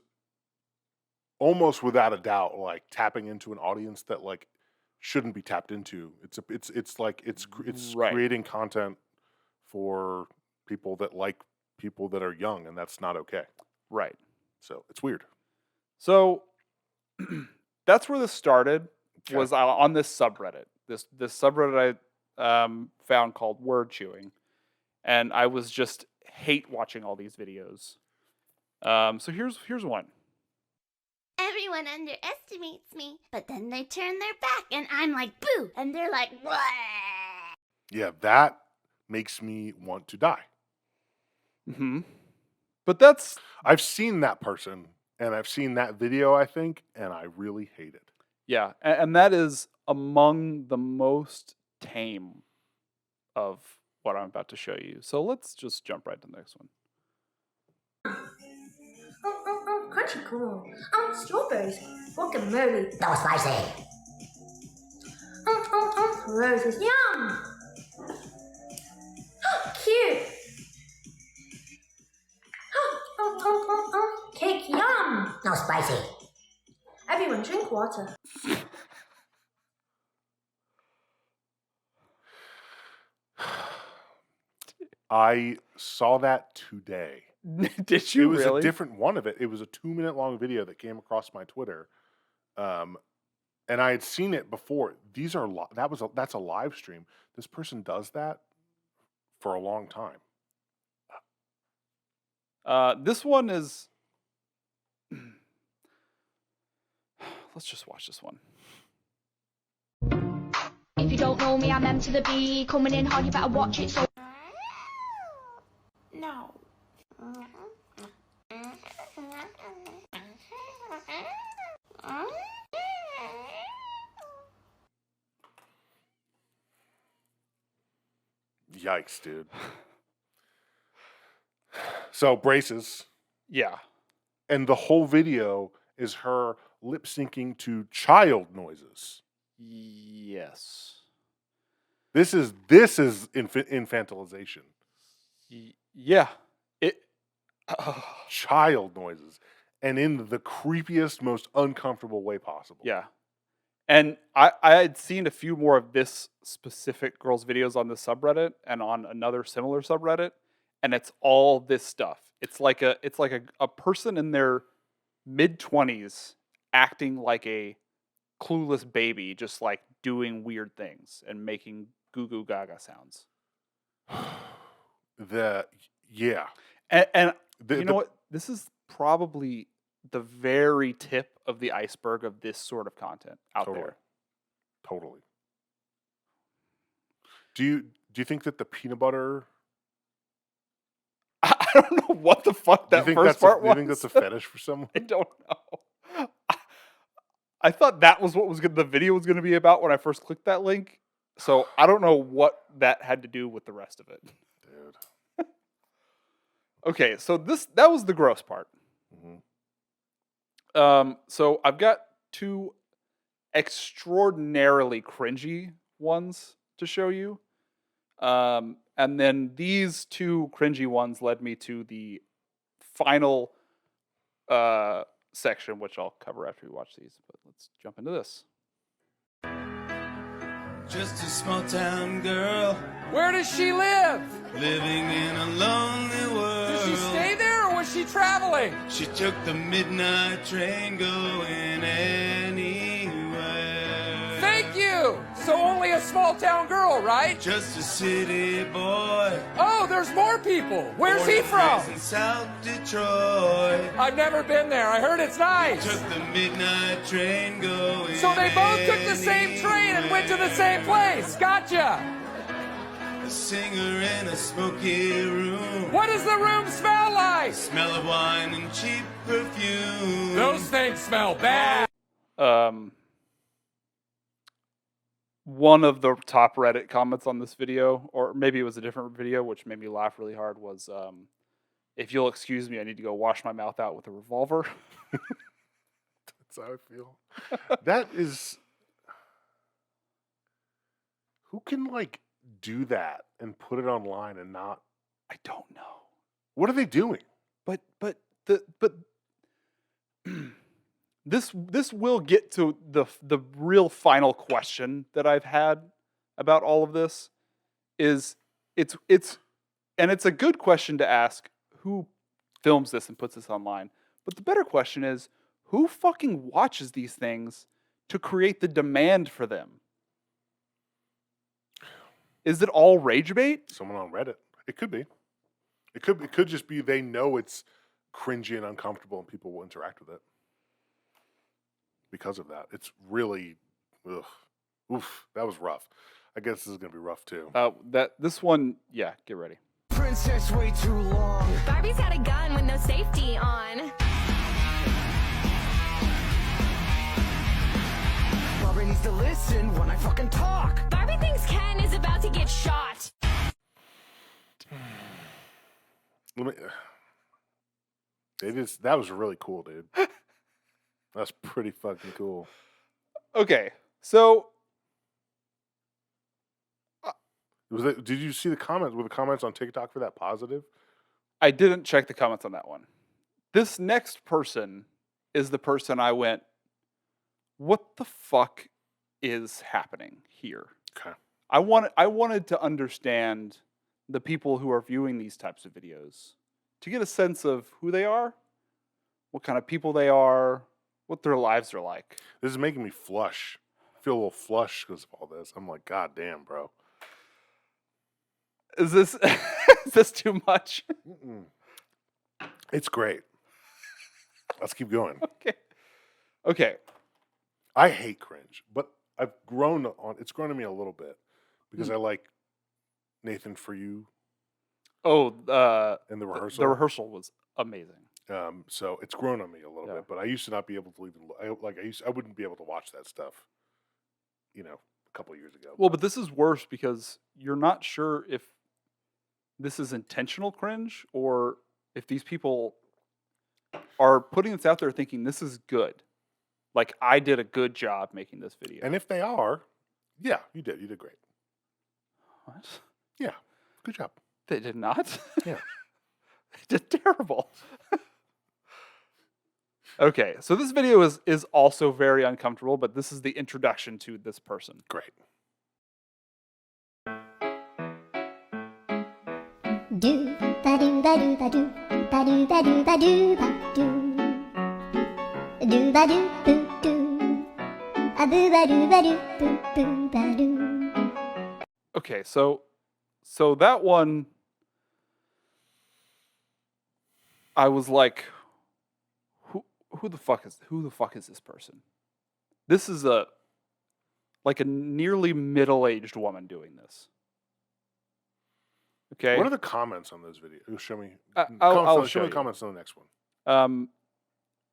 almost without a doubt like tapping into an audience that like shouldn't be tapped into. It's Right. creating content for people that like people that are young, and that's not okay. Right. So it's weird. So that's where this started. Okay. Was on this subreddit. This subreddit I found called Word Chewing, and I was just hate watching all these videos. So here's one. Everyone underestimates me, but then they turn their back and I'm like, boo! And they're like, what? Yeah, that makes me want to die. Mm-hmm. But that's... I've seen that person, and I've seen that video, I think, and I really hate it. Yeah, and that is among the most tame of what I'm about to show you. So let's just jump right to the next one. Crunchy cool. Strawberries. Guacamole. That was spicy. Roses. Yum! Cute. Cake. Yum! No spicy. Everyone drink water. I saw that today. Did you It was really? a different one of it. It was a 2-minute long video that came across my Twitter, and I had seen it before. These are that's a live stream. This person does that for a long time. This one is... Let's just watch this one. If you don't know me, I'm M to the B. Coming in hard, you better watch it. So No. Yikes, dude. So braces, Yeah. and the whole video is her lip syncing to child noises. Yes. This is infantilization. Yeah. It... Child noises, and in the creepiest, most uncomfortable way possible. Yeah. And I had seen a few more of this specific girl's videos on the subreddit and on another similar subreddit, and it's all this stuff. It's like a person in their mid-20s acting like a clueless baby, just like doing weird things and making goo goo gaga sounds. Yeah. And you know what? This is probably the very tip of the iceberg of this sort of content out there. Totally. Do you think that the peanut butter? I don't know what the fuck that first part was. Do you think that's a fetish for someone? I don't know. I thought that was what the video was going to be about when I first clicked that link. So I don't know what that had to do with the rest of it. Dude. Okay, so that was the gross part. Mm-hmm. So I've got two extraordinarily cringy ones to show you. And then these two cringy ones led me to the final section, which I'll cover after we watch these. But let's jump into this. Just a small town girl Where does she live? living in a lonely world. Does she stay there or was she traveling? She took the midnight train going anywhere. Thank you. So only a small town girl, right? Just a city boy. Oh, there's more people. Where's born he and from? raised in South Detroit. I've never been there. I heard it's nice. Took the midnight train going. So they both took the same train and went to the same place. Gotcha. A singer in a smoky room. What does the room smell like? Smell of wine and cheap perfume. Those things smell bad. One of the top Reddit comments on this video, or maybe it was a different video, which made me laugh really hard, was If you'll excuse me, I need to go wash my mouth out with a revolver. That's how I feel. That is... Who can, like, do that and put it online and not... I don't know. What are they doing? But this will get to the real final question that I've had about all of this. It's a good question to ask who films this and puts this online. But the better question is who fucking watches these things to create the demand for them? Is it all rage bait? Someone on Reddit. It could be. It could just be they know it's cringy and uncomfortable and people will interact with it. Because of that. It's really oof, that was rough. I guess this is gonna be rough too. This one, yeah, get ready. Princess way too long. Barbie's had a gun with no safety on. Barbie needs to listen when I fucking talk. Barbie thinks Ken is about to get shot. That was really cool, dude. That's pretty fucking cool. Okay, so Did you see the comments? Were the comments on TikTok for that positive? I didn't check the comments on that one. This next person is the person I went, what the fuck is happening here? Okay. I wanted to understand the people who are viewing these types of videos to get a sense of who they are, what kind of people they are, what their lives are like. This is making me flush. I feel a little flush because of all this. I'm like, God damn, bro. Is this too much? Mm-mm. It's great. Let's keep going. Okay. I hate cringe, but I've grown on. It's grown on me a little bit because I like Nathan For You. Oh, and the rehearsal. The rehearsal was amazing. So it's grown on me a little bit, but I used to not be able to even. I wouldn't be able to watch that stuff. A couple of years ago. Well, but this is worse because you're not sure if this is intentional cringe or if these people are putting this out there thinking this is good. Like, I did a good job making this video. And if they are, yeah, you did. You did great. What? Yeah, good job. They did not? Yeah. They did terrible. Okay, so this video is also very uncomfortable, but this is the introduction to this person. Great. Do ba do ba do ba do ba do ba do ba do ba do ba do boo do a boo ba do boo boo ba do. Okay, so that one, I was like, who the fuck is this person? This is a nearly middle-aged woman doing this. Okay. What are the comments on those videos? Show me. I'll show me you. comments on the next one.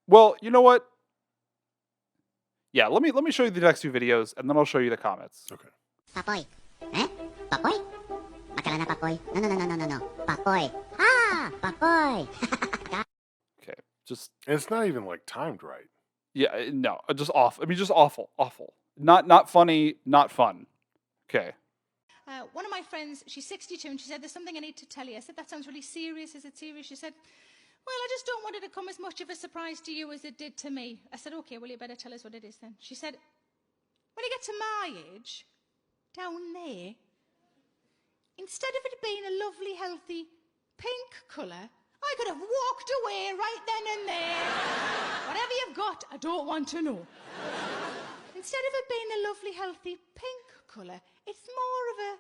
Well, you know what? Yeah, let me show you the next two videos, and then I'll show you the comments. Okay. Papoy. Eh? Papoy? Akala na papoy? No. Papoy. Ah! Papoy! Okay, just... And it's not even, timed right. Yeah, no, just awful. I mean, just awful. Not funny, not fun. Okay. One of my friends, she's 62, and she said, there's something I need to tell you. I said, that sounds really serious. Is it serious? She said, well, I just don't want it to come as much of a surprise to you as it did to me. I said, okay, well, you better tell us what it is then. She said, when you get to my age, down there, instead of it being a lovely, healthy pink colour, I could have walked away right then and there. Whatever you've got, I don't want to know. Instead of it being a lovely, healthy pink colour, it's more of a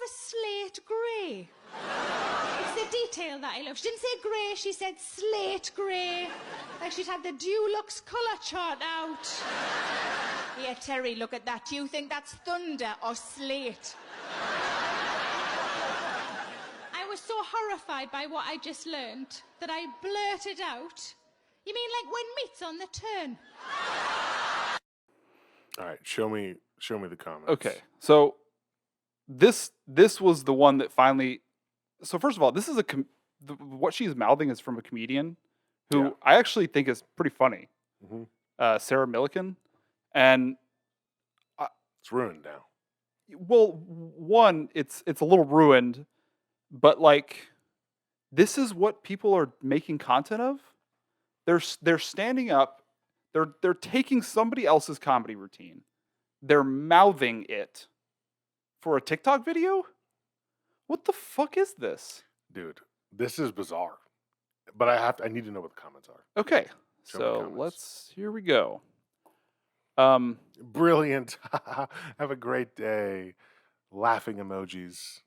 slate grey. It's the detail that I love. She didn't say grey, she said slate grey. Like she'd had the Dulux colour chart out. Here, Terry, look at that. Do you think that's thunder or slate? I was so horrified by what I just learnt that I blurted out, you mean like when meat's on the turn? All right, show me the comments. Okay, so this was the one that finally. So first of all, this what she's mouthing is from a comedian who Yeah. I actually think is pretty funny, Mhm. Sarah Milliken, and It's ruined now. well, one, it's a little ruined, but like, this is what people are making content of. They're standing up, they're taking somebody else's comedy routine, they're mouthing it for a TikTok video. What the fuck is this? Dude, this is bizarre. But I need to know what the comments are. Okay, Show me so comments. here we go. Brilliant. Have a great day. Laughing emojis.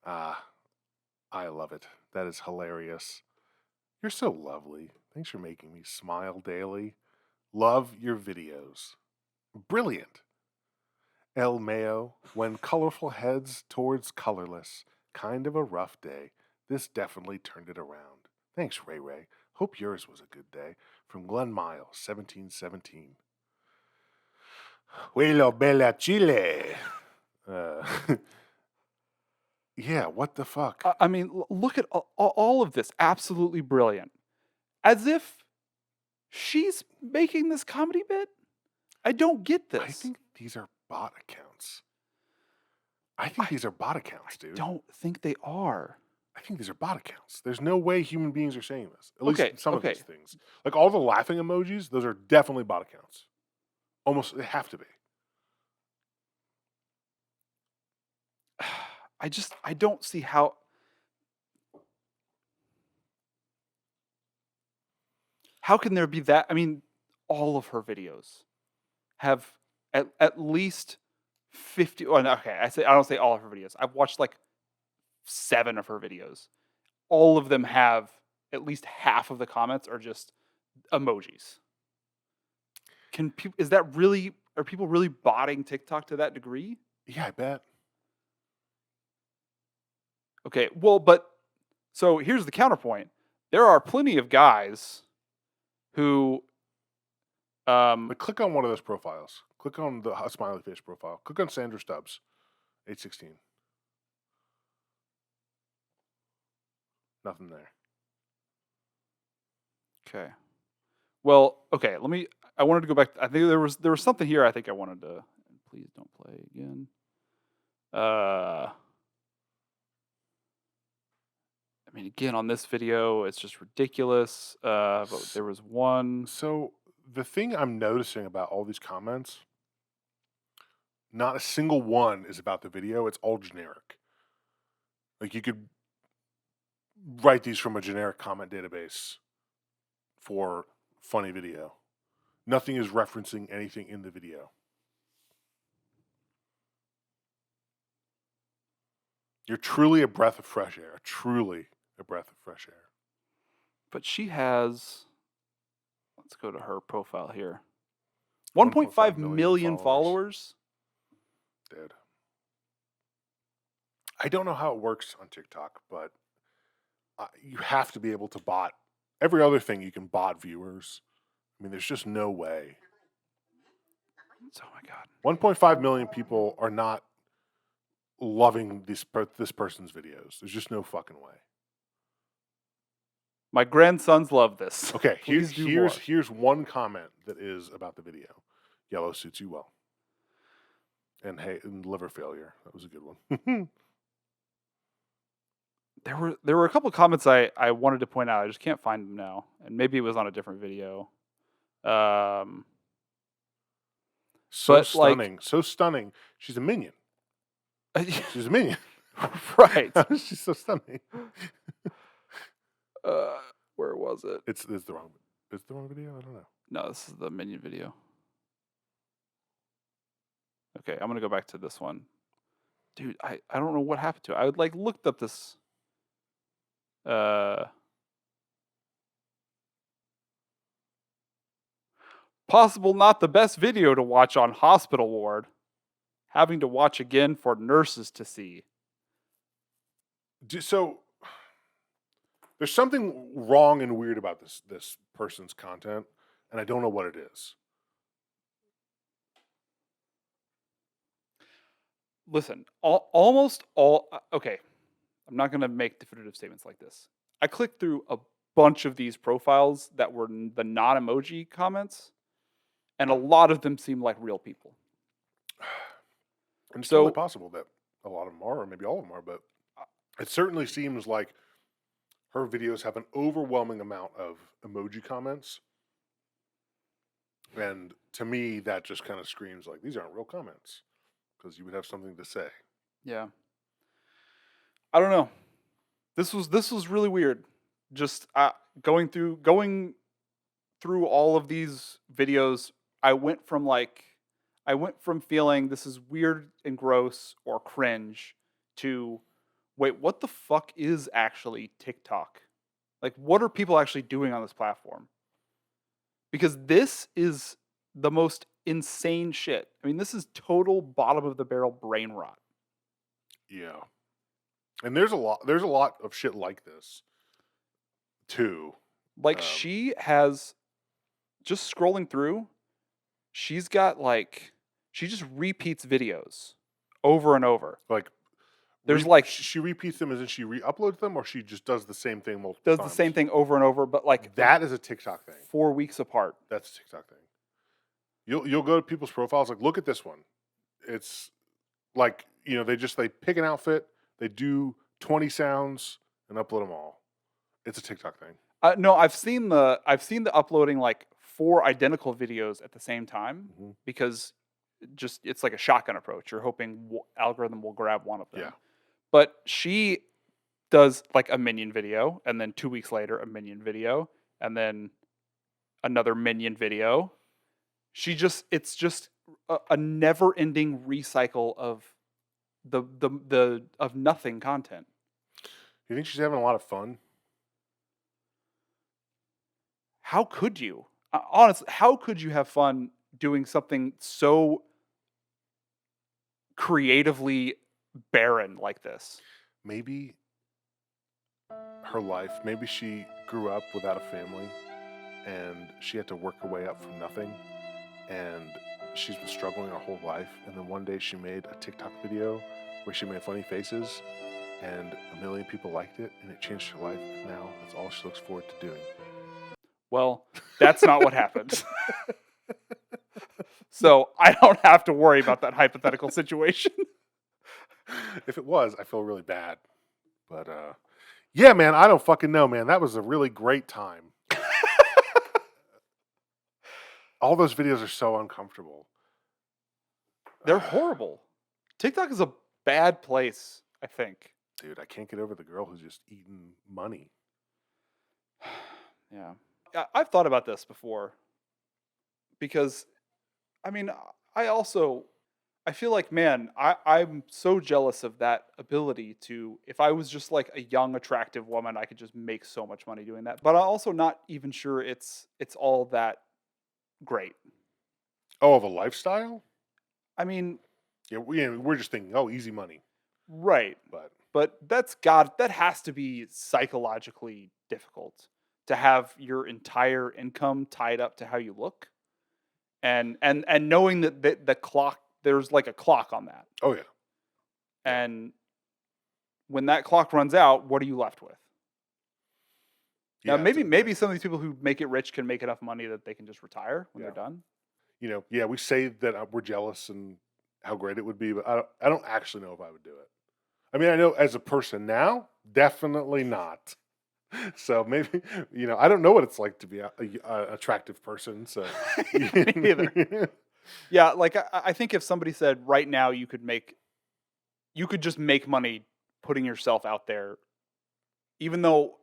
Ah, I love it. That is hilarious. You're so lovely. Thanks for making me smile daily. Love your videos. Brilliant. El Mayo, when colorful heads towards colorless. Kind of a rough day. This definitely turned it around. Thanks, Ray Ray. Hope yours was a good day. From Glen Miles, 1717. Huelo Bella Chile. Yeah, what the fuck? I mean, look at all of this. Absolutely brilliant. As if she's making this comedy bit. I don't get this. I think these are bot accounts. I think these are bot accounts, dude. Don't think they are. I think these are bot accounts. There's no way human beings are saying this. At least Okay, some of okay. these things. Like all the laughing emojis, those are definitely bot accounts. Almost, they have to be. I don't see how. How can there be that? I mean, all of her videos have at least 50. Oh, no, okay, I don't say all of her videos. I've watched like 7 of her videos. All of them have at least half of the comments are just emojis. Is that really? Are people really botting TikTok to that degree? Yeah, I bet. Okay, well, but so here's the counterpoint. There are plenty of guys who But click on one of those profiles. Click on the smiley face profile. Click on Sandra Stubbs, 816. Nothing there. Okay. Well, okay, I wanted to go back. I think there was something here I think I wanted to. Please don't play again. I mean, again, on this video, it's just ridiculous. But there was one. So the thing I'm noticing about all these comments, not a single one is about the video. It's all generic. Like you could write these from a generic comment database for funny video. Nothing is referencing anything in the video. You're truly a breath of fresh air. Truly a breath of fresh air. But she has. Let's go to her profile here. 1.5 million followers. Dude. I don't know how it works on TikTok, but you have to be able to bot. Every other thing you can bot viewers. I mean, there's just no way. Oh my God. 1.5 million people are not loving this person's videos. There's just no fucking way. My grandsons love this. Okay, Please do more. here's one comment that is about the video. Yellow suits you well. And hey, and liver failure. That was a good one. There were a couple of comments I wanted to point out. I just can't find them now. And maybe it was on a different video. So But, stunning. So stunning. She's a minion. She's a minion. Right. She's so stunning. Where was it? It's the wrong video? I don't know. No, this is the minion video. Okay, I'm gonna go back to this one. Dude, I don't know what happened to it. I like looked up this possible not the best video to watch on hospital ward. Having to watch again for nurses to see. So there's something wrong and weird about this person's content, and I don't know what it is. Listen, almost all. Okay, I'm not going to make definitive statements like this. I clicked through a bunch of these profiles that were the non-emoji comments, and a lot of them seemed like real people. And it's totally possible that a lot of them are, or maybe all of them are, but it certainly seems like her videos have an overwhelming amount of emoji comments. And to me, that just kind of screams like, these aren't real comments, because you would have something to say. Yeah. I don't know. This was really weird. Just going through all of these videos, I went from feeling this is weird and gross or cringe to, wait, what the fuck is actually TikTok? Like, what are people actually doing on this platform? Because this is the most insane shit. I mean, this is total bottom of the barrel brain rot. Yeah. And there's a lot of shit like this too. Like, she has, just scrolling through, she's got like, she just repeats videos over and over. Like, there's she repeats them as in she re-uploads them, or she just does the same thing multiple does times? the same thing over and over, but like that is a TikTok thing. 4 weeks apart. That's a TikTok thing. You'll go to people's profiles, like, look at this one. It's like, they pick an outfit, they do 20 sounds and upload them all. It's a TikTok thing. No, I've seen the uploading like 4 identical videos at the same time, because it's like a shotgun approach. You're hoping algorithm will grab one of them. Yeah. But she does like a Minion video, and then 2 weeks later a Minion video, and then another Minion video. It's just a never-ending recycle of of nothing content. You think she's having a lot of fun? How could you? Honestly, how could you have fun doing something so creatively barren like this? Maybe her life, maybe she grew up without a family and she had to work her way up from nothing, and she's been struggling her whole life, and then one day she made a TikTok video where she made funny faces and 1 million people liked it, and it changed her life, and now that's all she looks forward to doing. Well, that's not what happened. So I don't have to worry about that hypothetical situation. If it was, I feel really bad. But yeah, man, I don't fucking know, man. That was a really great time. All those videos are so uncomfortable. They're horrible. TikTok is a bad place, I think. Dude, I can't get over the girl who's just eating money. Yeah. I've thought about this before. Because, I mean, I feel like, man, I'm so jealous of that ability to, if I was just like a young, attractive woman, I could just make so much money doing that. But I'm also not even sure it's all that great. Oh, of a lifestyle? I mean... Yeah, we're just thinking, oh, easy money. Right. But that has to be psychologically difficult, to have your entire income tied up to how you look. And knowing that the clock, there's like a clock on that. Oh, yeah. And when that clock runs out, what are you left with? Now, maybe some of these people who make it rich can make enough money that they can just retire when they're done. We say that we're jealous and how great it would be, but I don't actually know if I would do it. I mean, I know as a person now, definitely not. So maybe, I don't know what it's like to be an attractive person. So Me neither. Yeah, like I think if somebody said right now you could just make money putting yourself out there, even though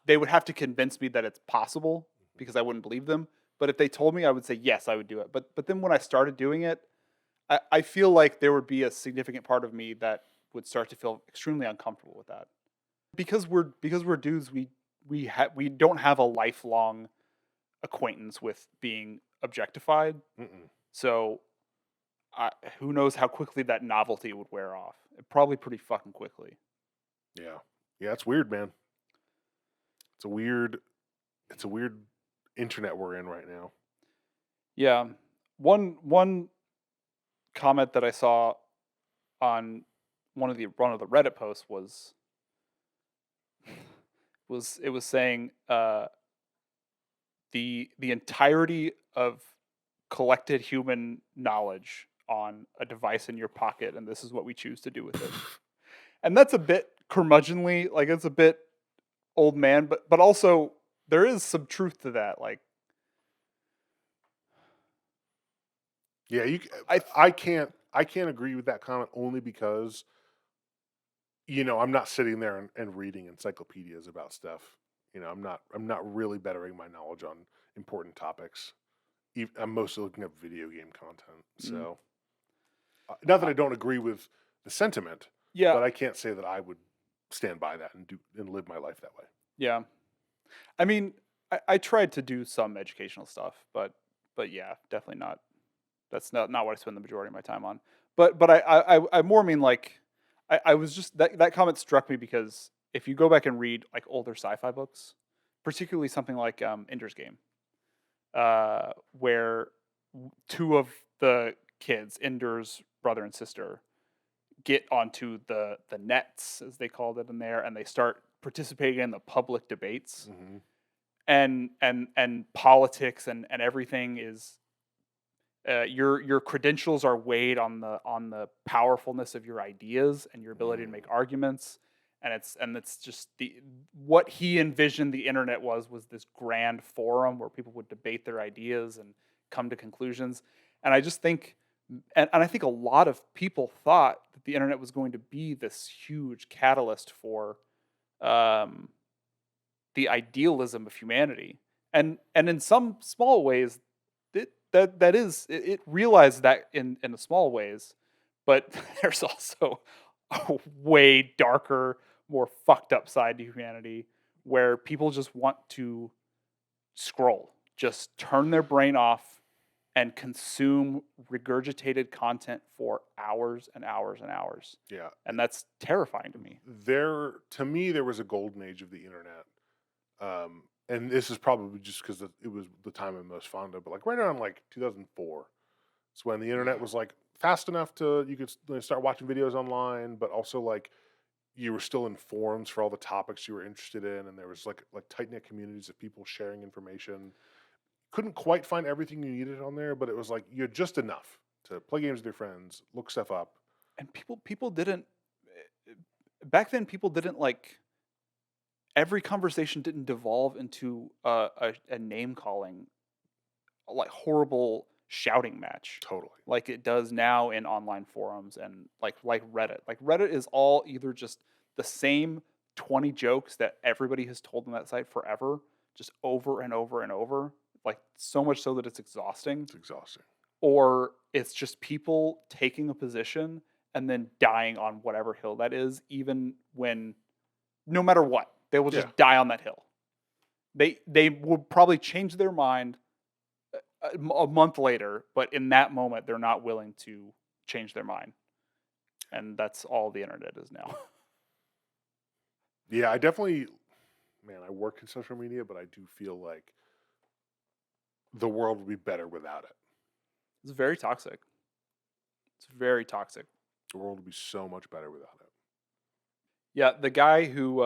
they would have to convince me that it's possible, because I wouldn't believe them. But if they told me, I would say yes, I would do it. But then when I started doing it, I feel like there would be a significant part of me that would start to feel extremely uncomfortable with that. Because we're dudes, we don't have a lifelong acquaintance with being objectified. Mm-mm. So who knows how quickly that novelty would wear off? Probably pretty fucking quickly. Yeah, it's weird, man. It's a weird internet we're in right now. Yeah, one comment that I saw on one of the Reddit posts was was saying the entirety of collected human knowledge on a device in your pocket, and this is what we choose to do with it. And that's a bit curmudgeonly, like it's a bit old man, but also there is some truth to that. Like, Yeah, I can't agree with that comment only because, I'm not sitting there and reading encyclopedias about stuff. I'm not really bettering my knowledge on important topics. I'm mostly looking up video game content. So, not that I don't agree with the sentiment, yeah, but I can't say that I would stand by that and live my life that way. yeah. I mean, I tried to do some educational stuff, but yeah, definitely not. That's not what I spend the majority of my time on. But I more mean like I was just that comment struck me because if you go back and read like older sci-fi books, particularly something like Ender's Game, where two of the kids, Ender's brother and sister, get onto the nets as they called it in there, and they start participating in the public debates, and politics and everything is. Your credentials are weighed on the powerfulness of your ideas and your ability to make arguments, and it's just what he envisioned the internet was this grand forum where people would debate their ideas and come to conclusions. And I just think, and I think a lot of people thought that the internet was going to be this huge catalyst for the idealism of humanity, and in some small ways. It realized that in small ways, but there's also a way darker, more fucked up side to humanity where people just want to scroll, just turn their brain off and consume regurgitated content for hours and hours and hours. Yeah. And that's terrifying to me. To me, there was a golden age of the internet. And this is probably just because it was the time I'm most fond of, but like right around like 2004, it's when the internet was like fast enough you could start watching videos online, but also like you were still in forums for all the topics you were interested in, and there was like tight knit communities of people sharing information. Couldn't quite find everything you needed on there, but it was like you had just enough to play games with your friends, look stuff up, and people didn't back then. People didn't like. Every conversation didn't devolve into a name calling, like horrible shouting match. Totally. Like it does now in online forums and like Reddit. Like Reddit is all either just the same 20 jokes that everybody has told on that site forever, just over and over and over. Like so much so that it's exhausting. It's exhausting. Or it's just people taking a position and then dying on whatever hill that is, even when, no matter what. They will just die on that hill. They will probably change their mind a month later, but in that moment, they're not willing to change their mind. And that's all the internet is now. Yeah, I definitely, I work in social media, but I do feel like the world would be better without it. It's very toxic. It's very toxic. The world would be so much better without it. Yeah, the guy who...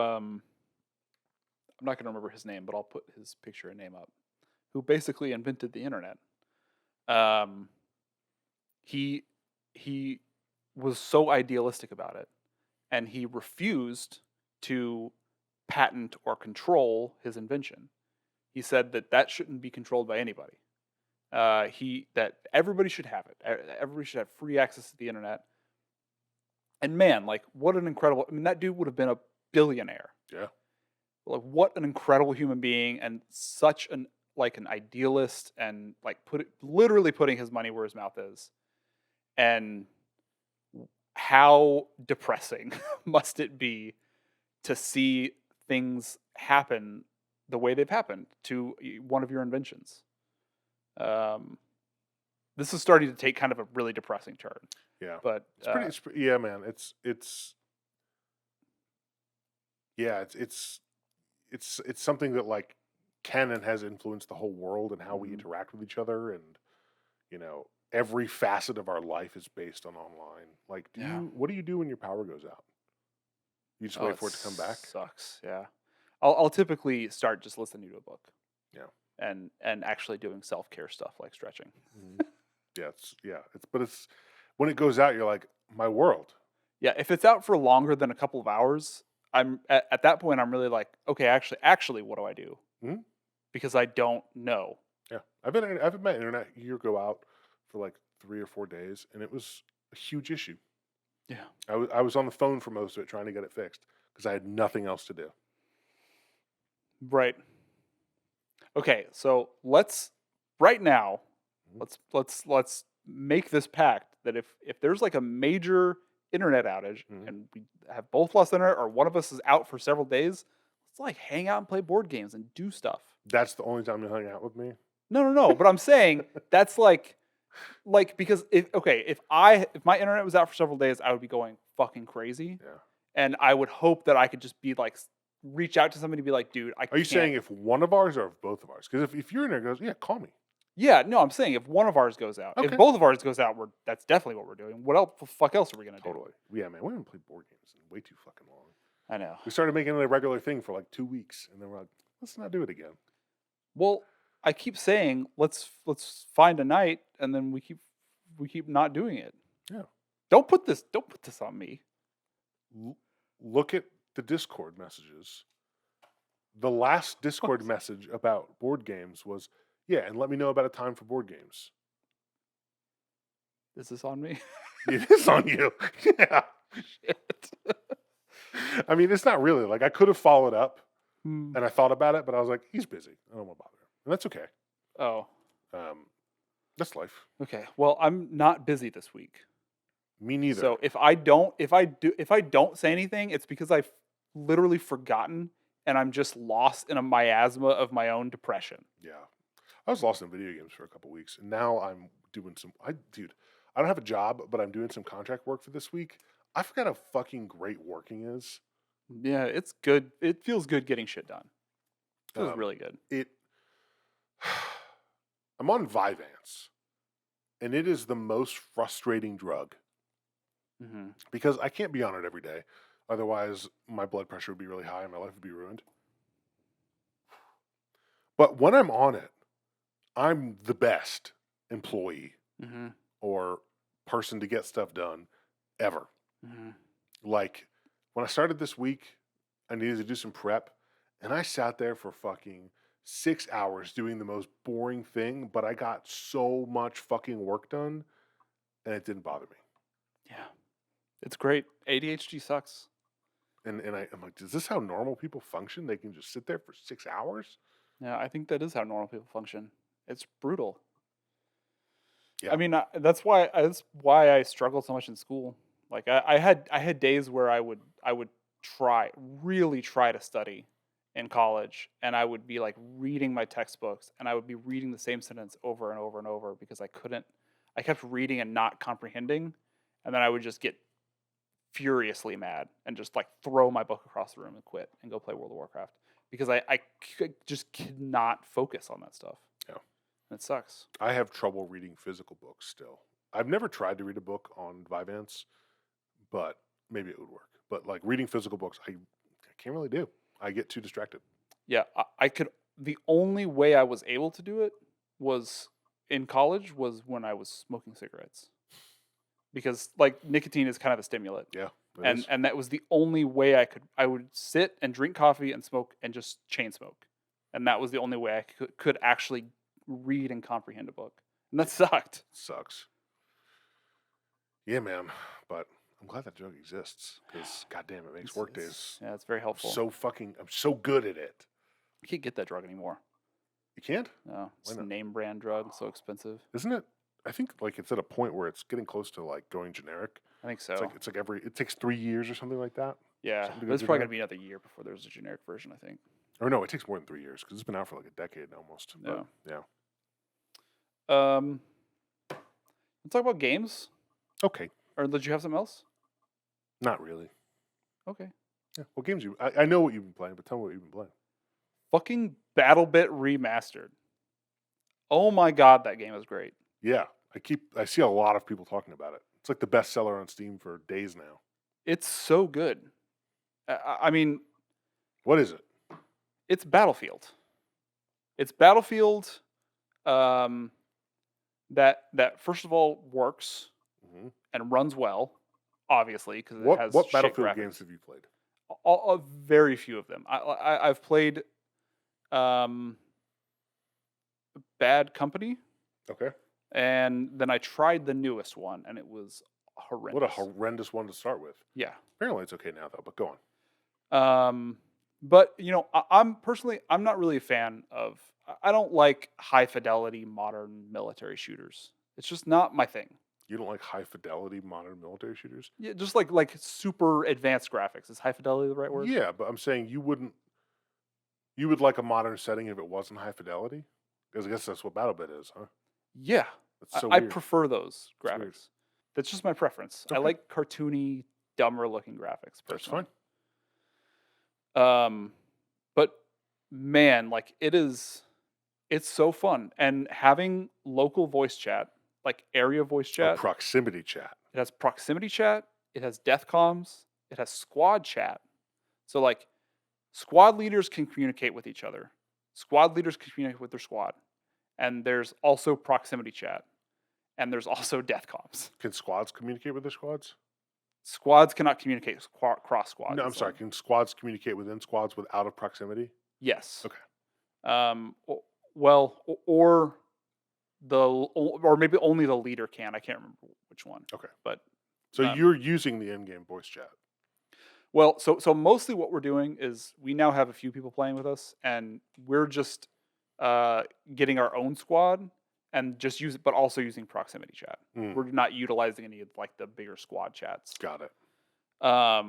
I'm not going to remember his name, but I'll put his picture and name up, who basically invented the internet. He was so idealistic about it, and he refused to patent or control his invention. He said that shouldn't be controlled by anybody. That everybody should have it. Everybody should have free access to the internet. And man, like what an incredible, that dude would have been a billionaire. Yeah. Like what an incredible human being, and such an idealist, and like literally putting his money where his mouth is. And how depressing must it be to see things happen the way they've happened to one of your inventions? This is starting to take kind of a really depressing turn. Yeah, but it's yeah, man. It's something that like can and has influenced the whole world and how we interact with each other, and every facet of our life is based on online. Like, what do you do when your power goes out? You just wait for it to come back? Sucks. Yeah, I'll typically start just listening to a book. Yeah. And actually doing self-care stuff like stretching. But it's when it goes out, you're like, my world. Yeah, if it's out for longer than a couple of hours, I'm at that point I'm really like, okay, actually what do I do? Mhm. Because I don't know. Yeah, I've had my internet here go out for like 3 or 4 days, and it was a huge issue. Yeah. I was on the phone for most of it trying to get it fixed because I had nothing else to do. Right. Okay, so let's right now, let's make this pact that if there's like a major internet outage and we have both lost internet or one of us is out for several days, let's like hang out and play board games and do stuff. That's the only time you hang out with me. No. But I'm saying that's like because if my internet was out for several days, I would be going fucking crazy. Yeah. And I would hope that I could just be like reach out to somebody and be like, dude, Are you saying if one of ours or if both of ours? Because if your internet goes, yeah, call me. Yeah, no, I'm saying if one of ours goes out. Okay. If both of ours goes out, that's definitely what we're doing. What else the fuck else are we gonna do? Totally. Yeah, man, we haven't played board games in way too fucking long. I know. We started making it a regular thing for like 2 weeks, and then we're like, let's not do it again. Well, I keep saying let's find a night, and then we keep not doing it. Yeah. Don't put this on me. Look at the Discord messages. The last Discord message about board games was, yeah, and let me know about a time for board games. Is this on me? It is on you. Yeah. Shit. I mean, it's not really. Like, I could have followed up, Hmm. and I thought about it, but I was like, he's busy. I don't want to bother him. And that's okay. Oh, That's life. okay. Well, I'm not busy this week. Me neither. So if I don't say anything, it's because I've literally forgotten and I'm just lost in a miasma of my own depression. Yeah. I was lost in video games for a couple weeks, and now I'm doing I don't have a job, but I'm doing some contract work for this week. I forgot how fucking great working is. Yeah, it's good. It feels good getting shit done. It feels really good. I'm on Vyvanse, and it is the most frustrating drug Mm-hmm. because I can't be on it every day. Otherwise, my blood pressure would be really high and my life would be ruined. But when I'm on it, I'm the best employee Mm-hmm. or person to get stuff done ever. Mm-hmm. Like, when I started this week, I needed to do some prep, and I sat there for fucking 6 hours doing the most boring thing, but I got so much fucking work done, and it didn't bother me. Yeah, it's great. ADHD sucks. And I'm like, is this how normal people function? They can just sit there for 6 hours? Yeah, I think that is how normal people function. It's brutal. Yeah. I mean, that's why I struggled so much in school. Like I had days where I would really try to study in college, and I would be like reading my textbooks, and I would be reading the same sentence over and over and over because I kept reading and not comprehending, and then I would just get furiously mad and just like throw my book across the room and quit and go play World of Warcraft because I just could not focus on that stuff. Yeah. And it sucks. I have trouble reading physical books still. I've never tried to read a book on Vyvanse, but maybe it would work. But like reading physical books, I can't really do. I get too distracted. Yeah, I could. The only way I was able to do it was in college was when I was smoking cigarettes, because like nicotine is kind of a stimulant. Yeah. And that was the only way I would sit and drink coffee and smoke and just chain smoke, and that was the only way I could actually read and comprehend a book, and that sucked. Sucks. Yeah, man. But I'm glad that drug exists because, goddamn, it makes work days Yeah, it's very helpful. I'm so good at it. You can't get that drug anymore. You can't? No, it's a not? name brand drug, so expensive. Isn't it? I think like it's at a point where it's getting close to like going generic. I think so. It's like it takes 3 years or something like that. Yeah, something to but go it's probably generic. gonna be another year before there's a generic version, I think. Or no, it takes more than 3 years because it's been out for like a decade almost. But, yeah. Let's talk about games. Okay. Or did you have something else? Not really. Okay. Yeah. What games I know what you've been playing, but tell me what you've been playing. Fucking Battlebit Remastered. Oh my god, that game is great. Yeah. I see a lot of people talking about it. It's like the best seller on Steam for days now. It's so good. I mean, What is it? It's Battlefield. It's Battlefield that first of all works and runs well, obviously, because it has what shit Battlefield graphics. games have you played? Very few of them. I've played Bad Company. Okay. And then I tried the newest one, and it was horrendous. What a horrendous one to start with. Yeah. Apparently it's okay now, though, but go on. But, I'm not really a fan of, I don't like high fidelity modern military shooters. It's just not my thing. You don't like high fidelity modern military shooters? Yeah, just like super advanced graphics. Is high fidelity the right word? Yeah, but I'm saying you would like a modern setting if it wasn't high fidelity? Because I guess that's what Battlebit is, huh? Yeah. That's so I weird. prefer those That's weird. graphics. That's just my preference. I Okay. like cartoony, dumber looking graphics That's personally. fine. But man, like it's so fun. And having local voice chat, like area voice chat. Proximity chat. It has proximity chat. It has death comms. It has squad chat. So like squad leaders can communicate with each other. Squad leaders can communicate with their squad. And there's also proximity chat. And there's also death comms. Can squads communicate with their squads? Squads cannot communicate cross squads. No, I'm sorry. Can squads communicate within squads without a proximity? Yes. Okay. Or maybe only the leader can. I can't remember which one. Okay. But so you're using the in-game voice chat. Well, so mostly what we're doing is we now have a few people playing with us, and we're just getting our own squad and just but also using proximity chat. We're not utilizing any of like the bigger squad chats. Got it. But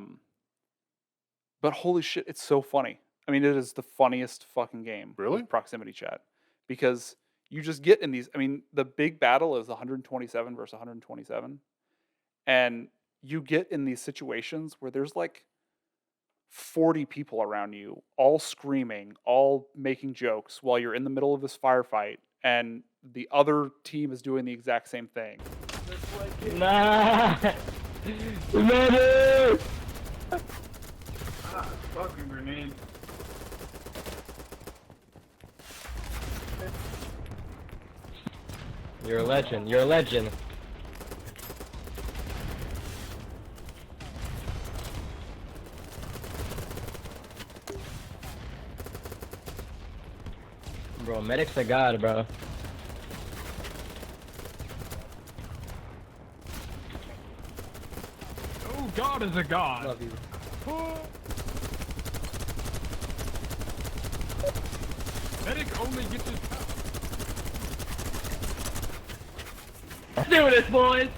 holy shit, it's so funny. I mean, it is the funniest fucking game. Really? With proximity chat, because you just get in these. I mean, the big battle is 127 versus 127, and you get in these situations where there's like 40 people around you, all screaming, all making jokes while you're in the middle of this firefight, and the other team is doing the exact same thing. Nah! No! Fucking grenade. You're a legend. You're a legend. Bro, medic's a god, bro. Oh, God is a god. Love you. Medic only gets his power. Let's do this, boys!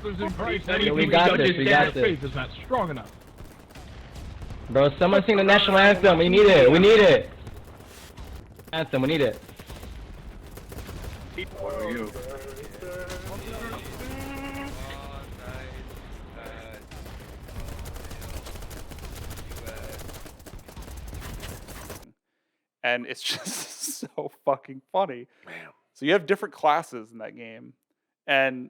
In price, Yeah, we got this, we got this. faith is not strong enough. Bro, someone sing the national anthem. We need it. We need it. Anthem, we need it. What are you? And it's just so fucking funny. Man. So you have different classes in that game. And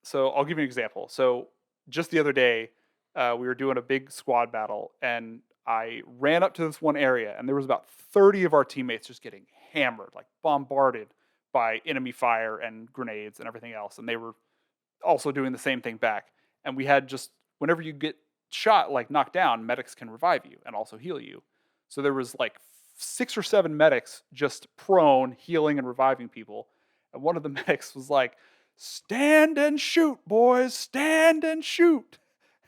so I'll give you an example. So just the other day, we were doing a big squad battle, and I ran up to this one area, and there was about 30 of our teammates just getting hammered, like bombarded by enemy fire and grenades and everything else. And they were also doing the same thing back. And we had just, whenever you get shot, like knocked down, medics can revive you and also heal you. So there was like 6 or 7 medics just prone, healing and reviving people. And one of the medics was like, "Stand and shoot, boys, stand and shoot."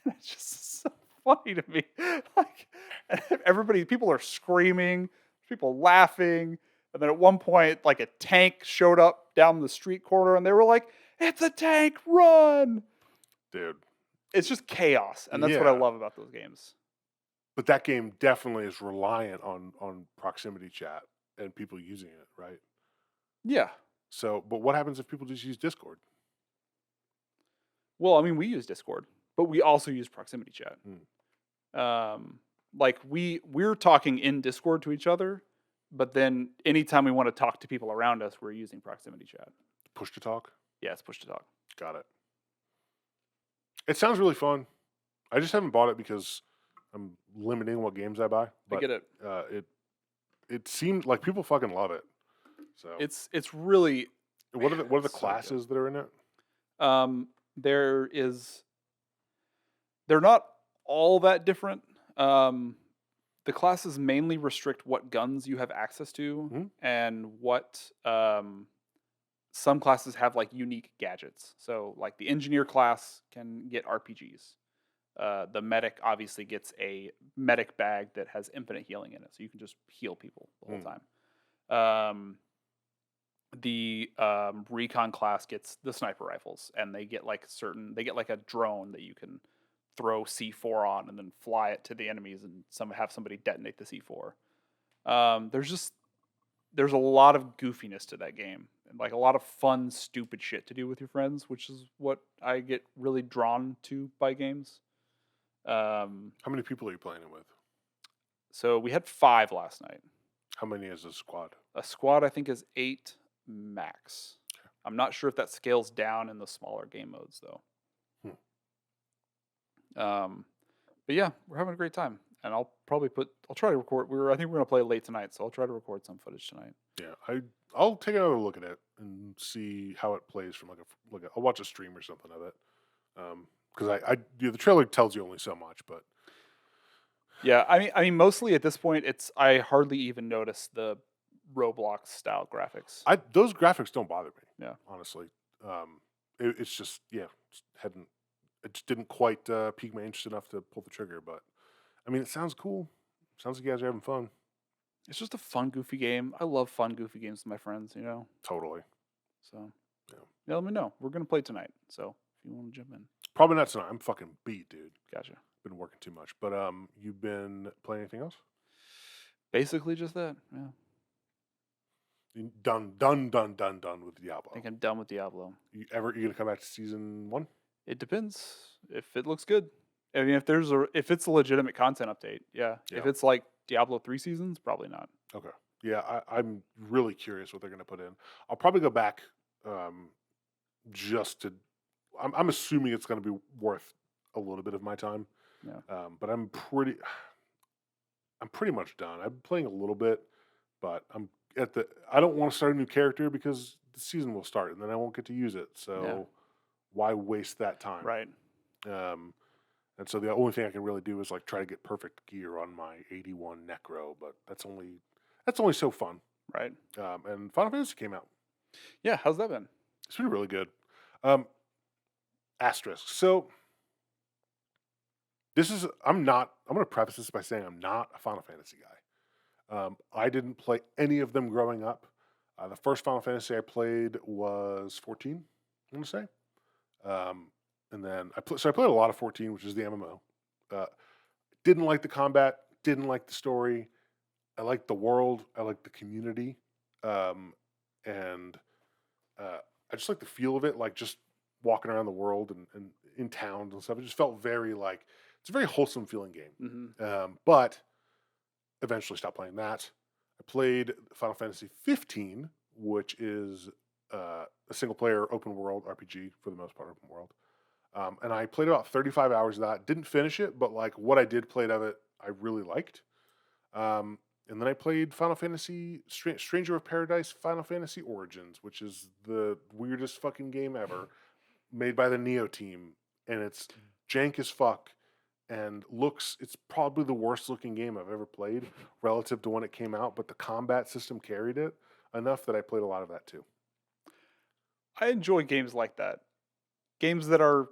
And it's just so funny to me. Like, people are screaming, people laughing. And then at one point, like a tank showed up down the street corner, and they were like, "It's a tank, run!" Dude. It's just chaos. And that's what I love about those games. But that game definitely is reliant on proximity chat and people using it, right? Yeah. So, but what happens if people just use Discord? Well, I mean, we use Discord, but we also use proximity chat. Like we're talking in Discord to each other, but then anytime we want to talk to people around us, we're using proximity chat. Push to talk? Yeah, it's push to talk. Got it. It sounds really fun. I just haven't bought it because I'm limiting what games I buy. But, I get it. It seemed like people fucking love it. So It's really. what are the so classes that are in it? They're not all that different. The classes mainly restrict what guns you have access to, and what some classes have like unique gadgets. So like the engineer class can get RPGs. The medic obviously gets a medic bag that has infinite healing in it, so you can just heal people the whole time. The recon class gets the sniper rifles, and they get like a drone that you can throw C4 on and then fly it to the enemies and have somebody detonate the C4. There's a lot of goofiness to that game, and like a lot of fun, stupid shit to do with your friends, which is what I get really drawn to by games. How many people are you playing it with? So we had 5 last night. How many is a squad? A squad, I think, is 8 max. Okay. I'm not sure if that scales down in the smaller game modes, though. But yeah, we're having a great time, and I'll try to record. I think we're gonna play late tonight, so I'll try to record some footage tonight. Yeah, I'll take another look at it and see how it plays from I'll watch a stream or something of it. Because the trailer tells you only so much, but yeah, I mean, mostly at this point, I hardly even notice the Roblox style graphics. Those graphics don't bother me. Yeah, honestly, it's just it just didn't quite pique my interest enough to pull the trigger. But I mean, it sounds cool. Sounds like you guys are having fun. It's just a fun, goofy game. I love fun, goofy games with my friends. Totally. So yeah, let me know. We're gonna play tonight, so if you want to jump in. Probably not tonight. I'm fucking beat, dude. Gotcha. Been working too much. But you've been playing anything else? Basically just that, yeah. Done with Diablo. I think I'm done with Diablo. You gonna come back to season 1? It depends if it looks good. I mean, if it's a legitimate content update, yeah. If it's like Diablo 3 seasons, probably not. Okay. Yeah, I'm really curious what they're gonna put in. I'll probably go back just to. I'm assuming it's gonna be worth a little bit of my time. Yeah. But I'm pretty much done. I'm playing a little bit, but I don't want to start a new character because the season will start and then I won't get to use it. So why waste that time? Right. And so the only thing I can really do is like try to get perfect gear on my 81 Necro, but that's only so fun. Right. And Final Fantasy came out. Yeah, how's that been? It's been really good. Asterisk. So I'm going to preface this by saying I'm not a Final Fantasy guy. I didn't play any of them growing up. The first Final Fantasy I played was 14, I want to say. And then I played a lot of 14, which is the MMO. Didn't like the combat, didn't like the story. I liked the world, I liked the community. And I just like the feel of it, like just walking around the world and in towns and stuff. It just felt very it's a very wholesome feeling game. Mm-hmm. But eventually stopped playing that. I played Final Fantasy 15, which is a single player open world RPG for the most part, open world. And I played about 35 hours of that. Didn't finish it, but like what I did played of it, I really liked. And then I played Final Fantasy Stranger of Paradise Final Fantasy Origins, which is the weirdest fucking game ever, made by the Neo team, and it's jank as fuck. And it's probably the worst looking game I've ever played relative to when it came out, but the combat system carried it enough that I played a lot of that too. I enjoy games like that. Games that are,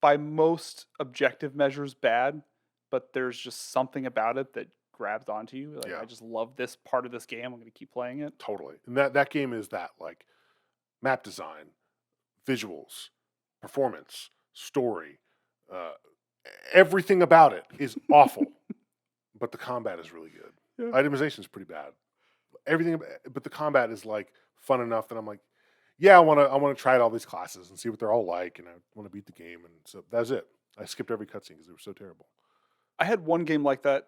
by most objective measures, bad, but there's just something about it that grabs onto you. I just love this part of this game. I'm going to keep playing it. Totally. And that game is that, like, map design, visuals, performance, story, everything about it is awful, but the combat is really good. Yeah. Itemization is pretty bad. Everything, but the combat is like fun enough that I'm like, yeah, I want to try out all these classes and see what they're all like, and I want to beat the game. And so that's it. I skipped every cutscene because they were so terrible. I had one game like that.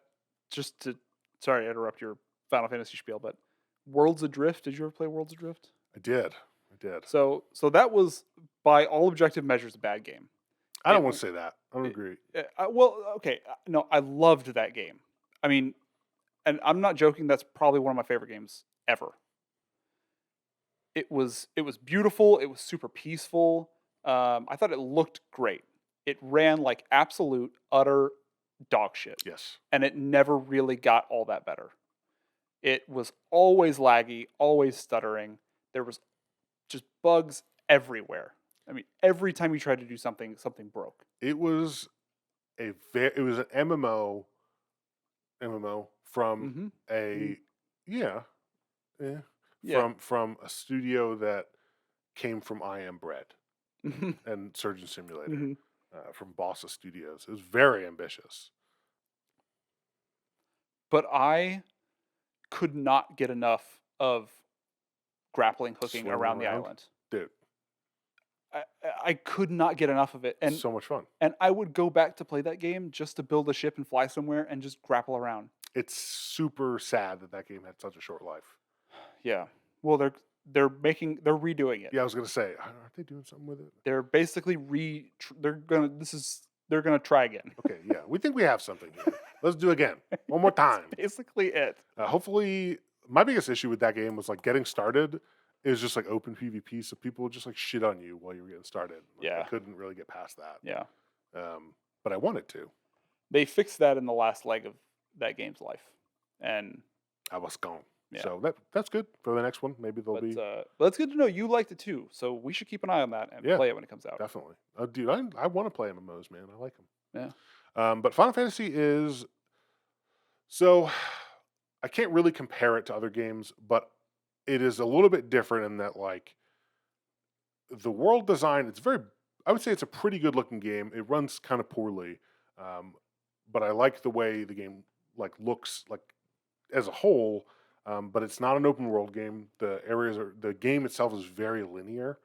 Sorry to interrupt your Final Fantasy spiel, but Worlds Adrift. Did you ever play Worlds Adrift? I did. So that was, by all objective measures, a bad game. I don't want to say that. I don't agree. No, I loved that game. I mean, and I'm not joking. That's probably one of my favorite games ever. It was beautiful. It was super peaceful. I thought it looked great. It ran like absolute utter dog shit. Yes. And it never really got all that better. It was always laggy, always stuttering. There was just bugs everywhere. I mean, every time you tried to do something, something broke. It was an MMO from from a studio that came from I Am Bread and Surgeon Simulator from Bossa Studios. It was very ambitious. But I could not get enough of grappling hooking Swim around the around? island. Dude, I could not get enough of it. And so much fun. And I would go back to play that game just to build a ship and fly somewhere and just grapple around. It's super sad that game had such a short life. Yeah. Well, they're redoing it. Yeah, I was gonna say, aren't they doing something with it? They're basically they're gonna try again. Okay, yeah, we think we have something here. Let's do it again, one more time. That's basically it. Hopefully, my biggest issue with that game was like getting started. It was just like open PvP, so people would just like shit on you while you were getting started. Like, I couldn't really get past that. Yeah. But I wanted to. They fixed that in the last leg of that game's life, and I was gone. Yeah. So that's good for the next one. Maybe they'll be. But it's good to know you liked it too. So we should keep an eye on that and play it when it comes out. Definitely, dude. I want to play MMOs, man. I like them. Yeah. But Final Fantasy is so. I can't really compare it to other games, but it is a little bit different in that, like, the world design. It's I would say it's a pretty good looking game. It runs kind of poorly, but I like the way the game like looks like as a whole. But it's not an open world game. The game itself is very linear.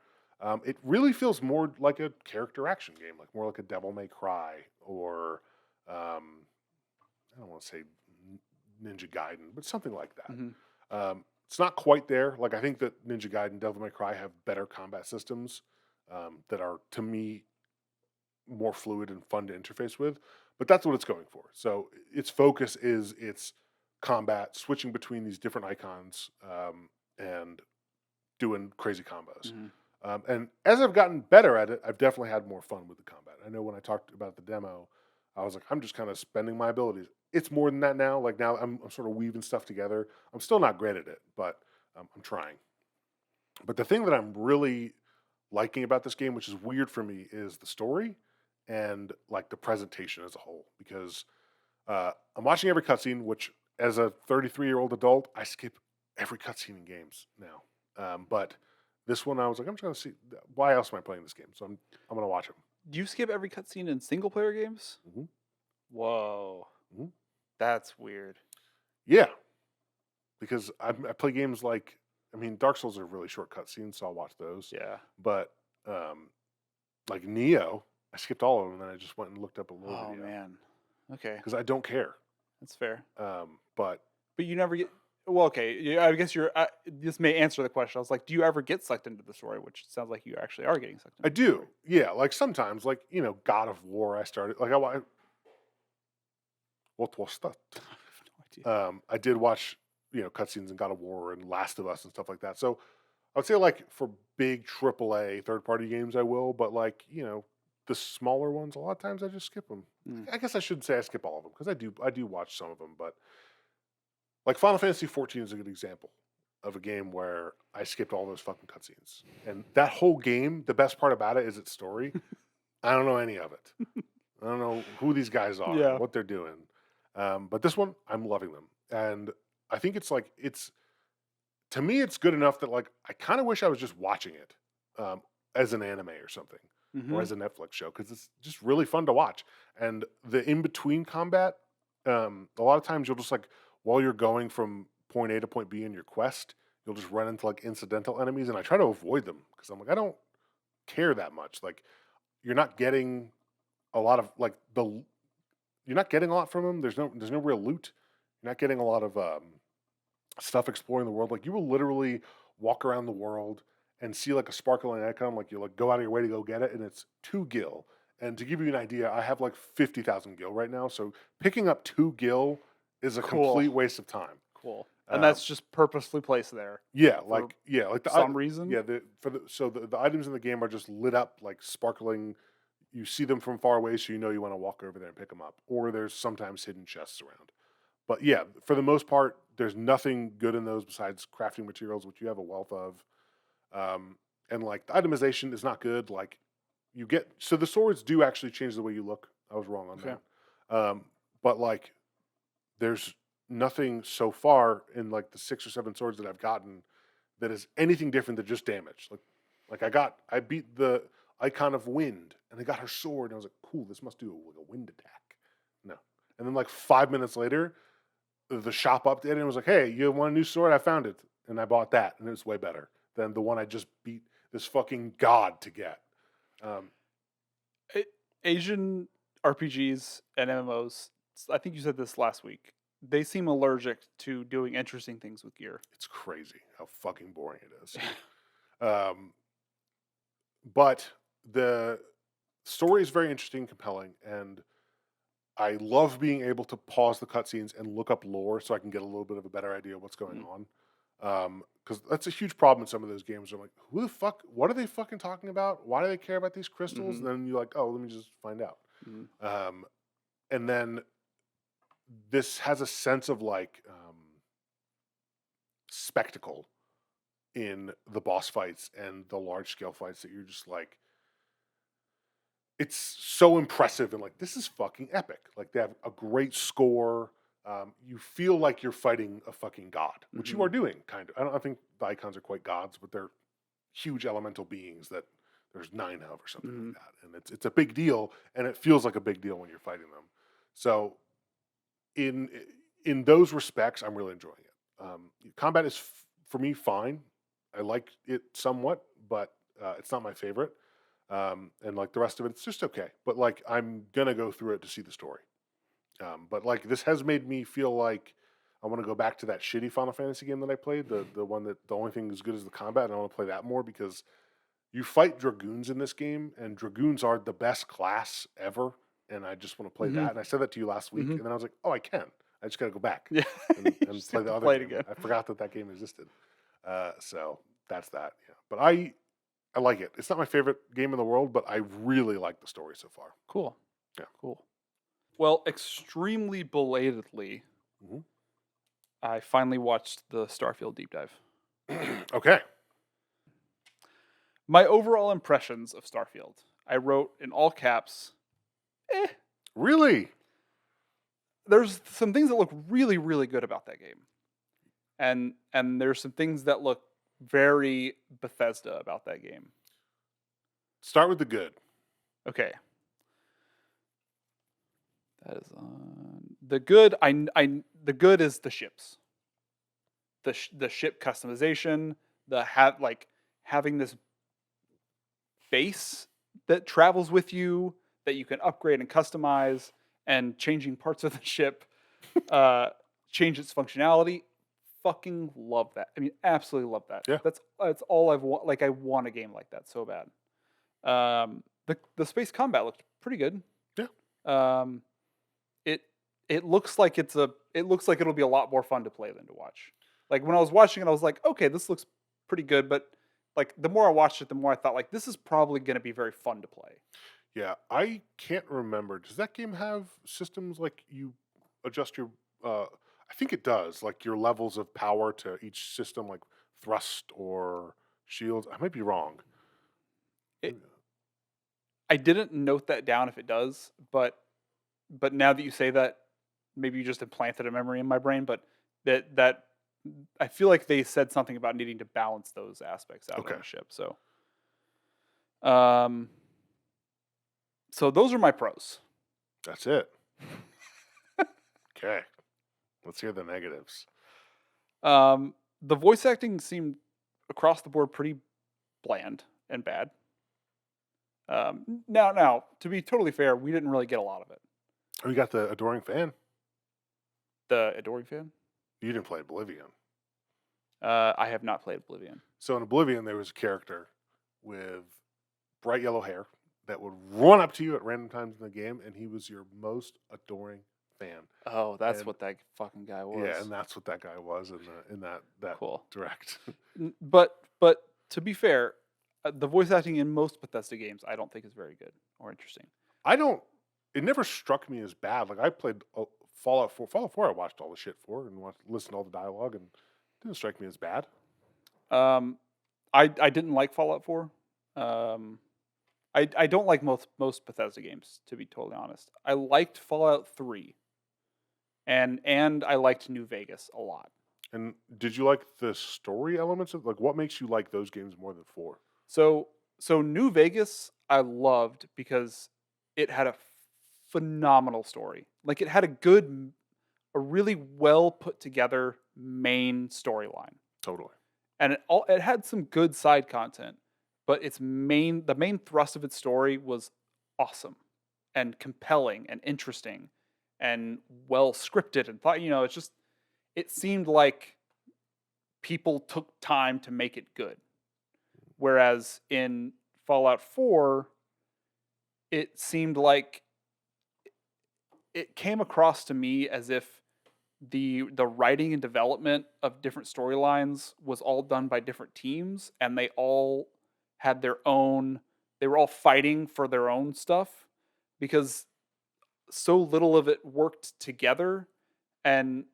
It really feels more like a character action game, like more like a Devil May Cry or I don't want to say Ninja Gaiden, but something like that. It's not quite there. Like, I think that Ninja Gaiden and Devil May Cry have better combat systems that are, to me, more fluid and fun to interface with. But that's what it's going for. So its focus is its combat, switching between these different icons and doing crazy combos. And as I've gotten better at it, I've definitely had more fun with the combat. I know when I talked about the demo, I was like, I'm just kind of spending my abilities. It's more than that now. Like, now I'm sort of weaving stuff together. I'm still not great at it, but I'm trying. But the thing that I'm really liking about this game, which is weird for me, is the story and like the presentation as a whole. Because I'm watching every cutscene, which as a 33-year-old adult, I skip every cutscene in games now. But this one, I was like, I'm trying to see why else am I playing this game? So I'm going to watch it. Do you skip every cutscene in single player games? Mm-hmm. Whoa. Mm-hmm. That's weird. Yeah. Because I play games like, I mean, Dark Souls are really short cutscenes, so I'll watch those. Yeah. But like Neo, I skipped all of them, and then I just went and looked up a little video. Oh, man. Okay. Because I don't care. That's fair. But you never get... Well, okay. Yeah, I guess this may answer the question. I was like, do you ever get sucked into the story? Which sounds like you actually are getting sucked into I do. Yeah. Like, sometimes, like, God of War, I started... Like, what was that? I have no idea. I did watch, cutscenes in God of War and Last of Us and stuff like that. So I would say, like, for big AAA third-party games, I will. But, like, the smaller ones, a lot of times I just skip them. I guess I shouldn't say I skip all of them, because I do watch some of them. But, like, Final Fantasy 14 is a good example of a game where I skipped all those fucking cutscenes. And that whole game, the best part about it is its story. I don't know any of it. I don't know who these guys are, what they're doing. But this one, I'm loving them. And I think it's like, to me, it's good enough that, like, I kind of wish I was just watching it as an anime or something, or as a Netflix show, because it's just really fun to watch. And the in-between combat, a lot of times you'll just, like, while you're going from point A to point B in your quest, you'll just run into, like, incidental enemies, and I try to avoid them, because I'm like, I don't care that much. Like, you're not getting a lot of, like, you're not getting a lot from them. There's no real loot. You're not getting a lot of stuff exploring the world. Like, you will literally walk around the world and see, like, a sparkling icon. Like, you, like, go out of your way to go get it, and it's 2 gil. And to give you an idea, I have like 50,000 gil right now. So picking up 2 gil is a complete waste of time. Cool. And that's just purposely placed there. Yeah, like the some reason. Yeah, the items in the game are just lit up like sparkling. You see them from far away, so you know you want to walk over there and pick them up. Or there's sometimes hidden chests around. But yeah, for the most part, there's nothing good in those besides crafting materials, which you have a wealth of. And like the itemization is not good. Like so the swords do actually change the way you look. I was wrong on that. But like there's nothing so far in like the 6 or 7 swords that I've gotten that is anything different than just damage. Like I beat the Icon of Wind and I got her sword and I was like, cool, this must do like a wind attack. No. And then like 5 minutes later, the shop updated and was like, hey, you want a new sword? I found it. And I bought that and it was way better than the one I just beat this fucking god to get. Asian RPGs and MMOs, I think you said this last week, they seem allergic to doing interesting things with gear. It's crazy how fucking boring it is. But the story is very interesting and compelling, and I love being able to pause the cutscenes and look up lore so I can get a little bit of a better idea of what's going on. Because that's a huge problem in some of those games. I'm like, who the fuck? What are they fucking talking about? Why do they care about these crystals? And then you're like, oh, let me just find out. And then this has a sense of like spectacle in the boss fights and the large scale fights that you're just like, it's so impressive and like, this is fucking epic. Like they have a great score. You feel like you're fighting a fucking god, which you are doing, kind of. I think the icons are quite gods, but they're huge elemental beings that there's 9 of or something like that. And it's a big deal, and it feels like a big deal when you're fighting them. So in those respects, I'm really enjoying it. Combat is, for me, fine. I like it somewhat, but it's not my favorite. And like the rest of it, it's just okay. But like, I'm going to go through it to see the story. But like this has made me feel like I want to go back to that shitty Final Fantasy game that I played, the one that the only thing as good as the combat, and I want to play that more because you fight Dragoons in this game, and Dragoons are the best class ever, and I just want to play that. And I said that to you last week, and then I was like, oh, I can. I just got to go back and play the other game. Again. I forgot that game existed. So that's that. Yeah. But I like it. It's not my favorite game in the world, but I really like the story so far. Cool. Yeah. Cool. Well, extremely belatedly, I finally watched the Starfield deep dive. Okay. My overall impressions of Starfield, I wrote in all caps, Really? There's some things that look really, really good about that game. And there's some things that look very Bethesda about that game. Start with the good. Okay. That is on the good. The good is the ships. The ship customization, having this base that travels with you that you can upgrade and customize, and changing parts of the ship, change its functionality. Fucking love that. I mean, absolutely love that. Yeah. That's all I've want. Like I want a game like that so bad. The space combat looked pretty good. Yeah. It looks like it'll be a lot more fun to play than to watch. Like when I was watching it, I was like, okay, this looks pretty good, but like the more I watched it, the more I thought like this is probably going to be very fun to play. Yeah, I can't remember. Does that game have systems like you adjust your? I think it does. Like your levels of power to each system, like thrust or shields. I might be wrong. I didn't note that down if it does, but now that you say that, maybe you just implanted a memory in my brain. But that I feel like they said something about needing to balance those aspects out on the ship. So, so those are my pros. That's it. Okay. Let's hear the negatives. The voice acting seemed across the board pretty bland and bad. Now, to be totally fair, we didn't really get a lot of it. Oh, you got the adoring fan? The adoring fan? You didn't play Oblivion. I have not played Oblivion. So in Oblivion, there was a character with bright yellow hair, that would run up to you at random times in the game, and he was your most adoring fan. Oh, that's And- what that fucking guy was. Yeah, and that's what that guy was in that Cool. direct. But to be fair, the voice acting in most Bethesda games I don't think is very good or interesting. It never struck me as bad. Like I played Fallout 4. Fallout 4 I watched all the shit for and listened to all the dialogue, and it didn't strike me as bad. I didn't like Fallout 4. I don't like most Bethesda games, to be totally honest. I liked Fallout 3. And I liked New Vegas a lot. And did you like the story elements of, like, what makes you like those games more than 4? So New Vegas I loved because it had a phenomenal story. Like it had a really well put together main storyline. Totally. And it had some good side content, but the main thrust of its story was awesome and compelling and interesting and well scripted and thought, it seemed like people took time to make it good. Whereas in Fallout 4, it seemed like it came across to me as if the writing and development of different storylines was all done by different teams, and they all had they were all fighting for their own stuff because so little of it worked together, and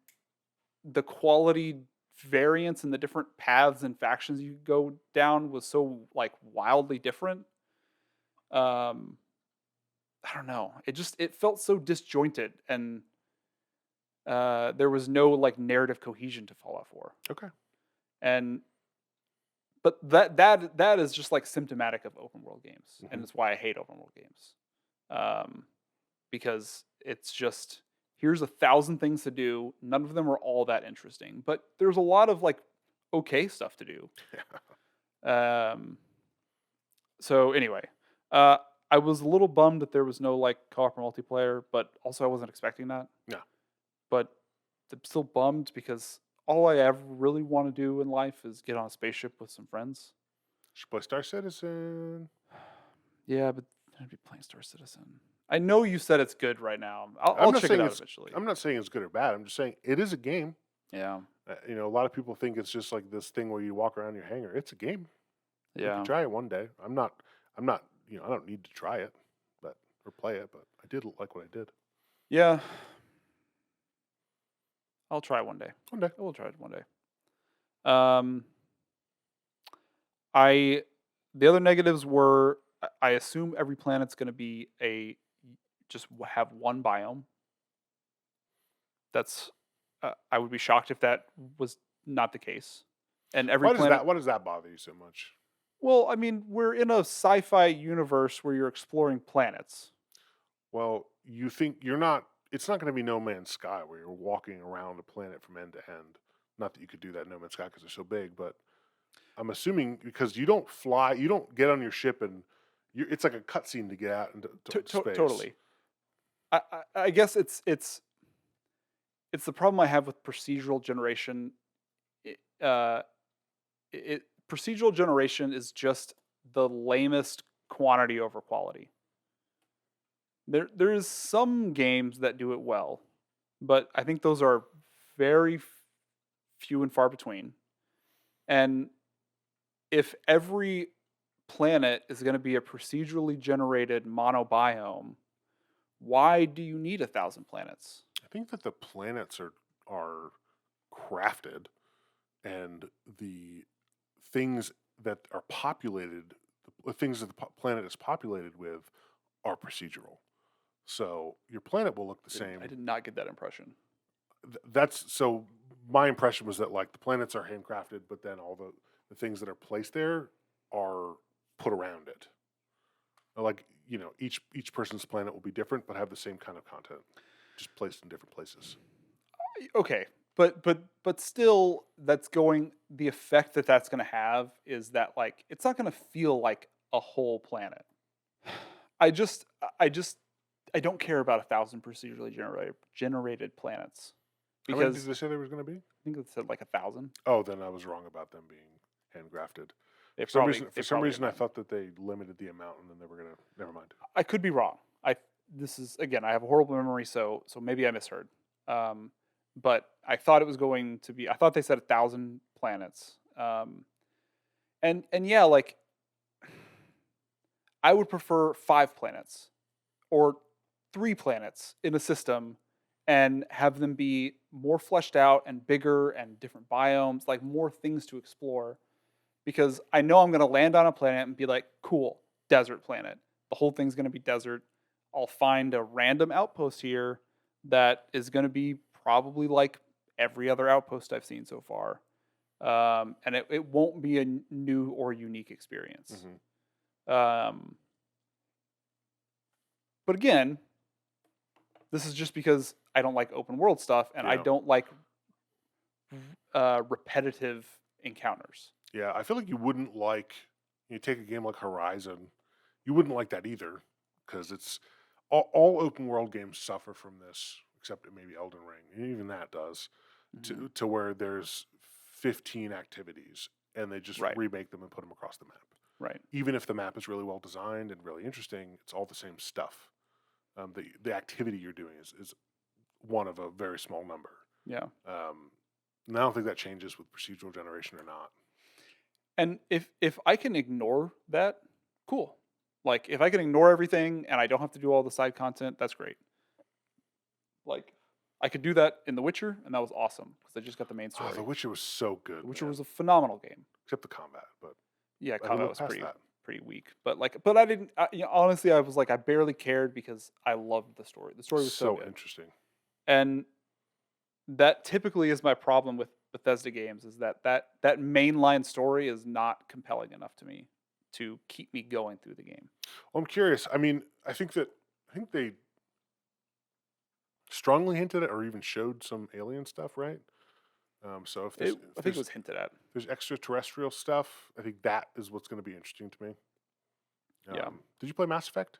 the quality variance in the different paths and factions you go down was so like wildly different. I don't know. It felt so disjointed, and there was no like narrative cohesion to Fallout 4. Okay. But that is just like symptomatic of open world games, and it's why I hate open world games. Because it's just, here's 1,000 things to do. None of them are all that interesting, but there's a lot of like okay stuff to do. So anyway, I was a little bummed that there was no like co-op or multiplayer, but also I wasn't expecting that. Yeah. But I'm still bummed because all I ever really want to do in life is get on a spaceship with some friends. Should play Star Citizen. Yeah, but I'd be playing Star Citizen. I know you said it's good right now. I'll check it out eventually. I'm not saying it's good or bad. I'm just saying it is a game. Yeah. A lot of people think it's just like this thing where you walk around your hangar. It's a game. You Yeah. can try it one day. I'm not. I don't need to try it, or play it. But I did like what I did. Yeah. I'll try it one day. One day. I will try it one day. The other negatives were, I assume every planet's going to be just have one biome. That's I would be shocked if that was not the case. And every planet. Why does that bother you so much? Well, I mean, we're in a sci-fi universe where you're exploring planets. Well, you think you're not. It's not going to be No Man's Sky where you're walking around a planet from end to end. Not that you could do that in No Man's Sky because they're so big, but I'm assuming because you don't fly, you don't get on your ship and it's like a cutscene to get out into space. Totally. I guess it's the problem I have with procedural generation. Procedural generation is just the lamest quantity over quality. There is some games that do it well, but I think those are very few and far between. And if every planet is going to be a procedurally generated monobiome, why do you need 1,000 planets? I think that the planets are crafted, and the things that are populated, the things that the planet is populated with, are procedural. So your planet will look the same. I did not get that impression. So my impression was that like the planets are handcrafted, but then all the things that are placed there are put around it. Like, each person's planet will be different, but have the same kind of content, just placed in different places. Okay, but still, the effect that's going to have is that like it's not going to feel like a whole planet. I don't care about 1,000 procedurally generated planets. How many did they say there was going to be? I think it said like 1,000. Oh, then I was wrong about them being handcrafted. For some reason, I thought that they limited the amount, and then they were gonna. Never mind. I could be wrong. This is again, I have a horrible memory, so maybe I misheard. But I thought it was going to be. I thought they said 1,000 planets. And yeah, like I would prefer 5 planets or 3 planets in a system, and have them be more fleshed out and bigger and different biomes, like more things to explore. Because I know I'm going to land on a planet and be like, cool, desert planet. The whole thing's going to be desert. I'll find a random outpost here that is going to be probably like every other outpost I've seen so far. And it won't be a new or unique experience. But again, this is just because I don't like open world stuff, and I don't like repetitive encounters. Yeah, I feel like you wouldn't like, you take a game like Horizon, you wouldn't like that either, because it's, all open world games suffer from this, except maybe Elden Ring, and even that does, to where there's 15 activities, and they just remake them and put them across the map. Right. Even if the map is really well designed and really interesting, it's all the same stuff. The activity you're doing is one of a very small number. Yeah. And I don't think that changes with procedural generation or not. And if I can ignore that, cool. Like if I can ignore everything and I don't have to do all the side content, that's great. Like I could do that in The Witcher, and that was awesome because I just got the main story. Oh, The Witcher was so good. The Witcher was a phenomenal game. Except the combat, but yeah, combat was pretty weak. But I didn't. Honestly, I was like, I barely cared because I loved the story. The story was so good. Interesting. And that typically is my problem with Bethesda games, is that mainline story is not compelling enough to me to keep me going through the game. Well, I'm curious. I mean, I think they strongly hinted at or even showed some alien stuff, right? So if there's, I think it was hinted at. There's extraterrestrial stuff. I think that is what's going to be interesting to me. Yeah. Did you play Mass Effect?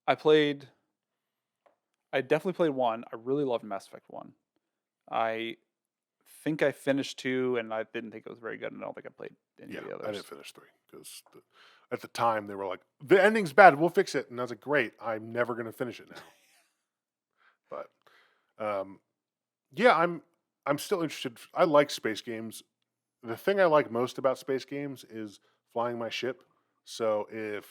I definitely played 1. I really loved Mass Effect 1. I think I finished 2, and I didn't think it was very good, and I don't think I played any of the others. I didn't finish 3 because at the time they were like, the ending's bad, we'll fix it, and I was like, great, I'm never going to finish it now. But yeah, I'm still interested. I like space games. The thing I like most about space games is flying my ship. So if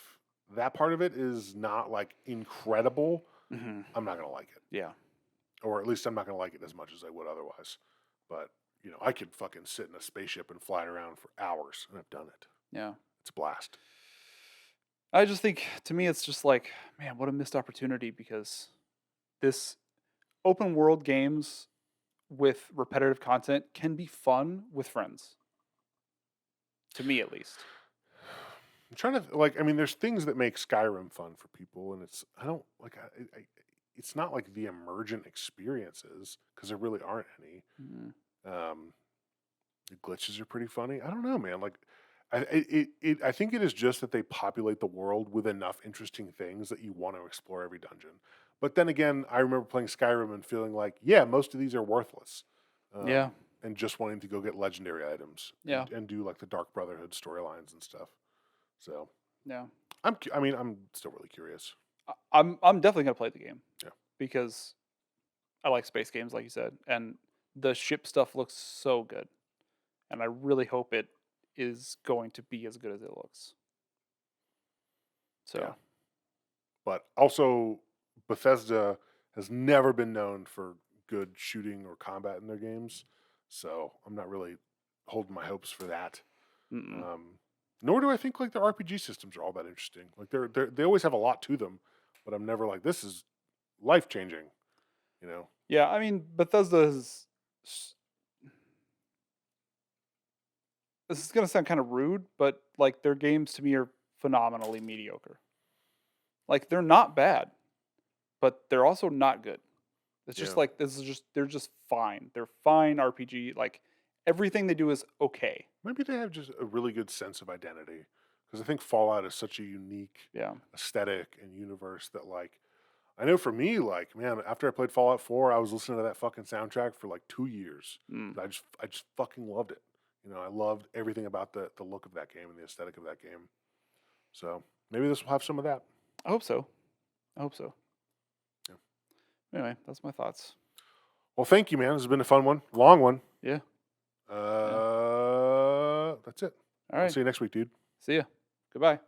that part of it is not like incredible, I'm not going to like it. Yeah. Or at least I'm not going to like it as much as I would otherwise. But, I could fucking sit in a spaceship and fly it around for hours, and I've done it. Yeah. It's a blast. I just think, to me, it's just like, man, what a missed opportunity, because this open world games with repetitive content can be fun with friends. To me, at least. I'm trying to, there's things that make Skyrim fun for people, and it's not like the emergent experiences, because there really aren't any. The glitches are pretty funny. I don't know, man. I think it is just that they populate the world with enough interesting things that you want to explore every dungeon. But then again, I remember playing Skyrim and feeling like, yeah, most of these are worthless. And just wanting to go get legendary items. Yeah. And do like the Dark Brotherhood storylines and stuff. So yeah, I'm still really curious. I'm definitely gonna play the game. Yeah. Because I like space games, like you said, and the ship stuff looks so good, and I really hope it is going to be as good as it looks. So, yeah. But also, Bethesda has never been known for good shooting or combat in their games, so I'm not really holding my hopes for that. Nor do I think their RPG systems are all that interesting. They always have a lot to them, but I'm never like, this is life changing. Yeah, I mean, Bethesda is. This is gonna sound kind of rude, but their games to me are phenomenally mediocre. They're not bad, but they're also not good. It's just they're just fine. They're fine RPG. Everything they do is okay. Maybe they have just a really good sense of identity, because I think Fallout is such a unique aesthetic and universe that I know for me, man, after I played Fallout 4, I was listening to that fucking soundtrack for 2 years. I just fucking loved it. I loved everything about the look of that game and the aesthetic of that game. So maybe this will have some of that. I hope so. Yeah. Anyway, that's my thoughts. Well, thank you, man. This has been a fun one, long one. Yeah. That's it. All I'll right. see you next week, dude. See ya. Goodbye.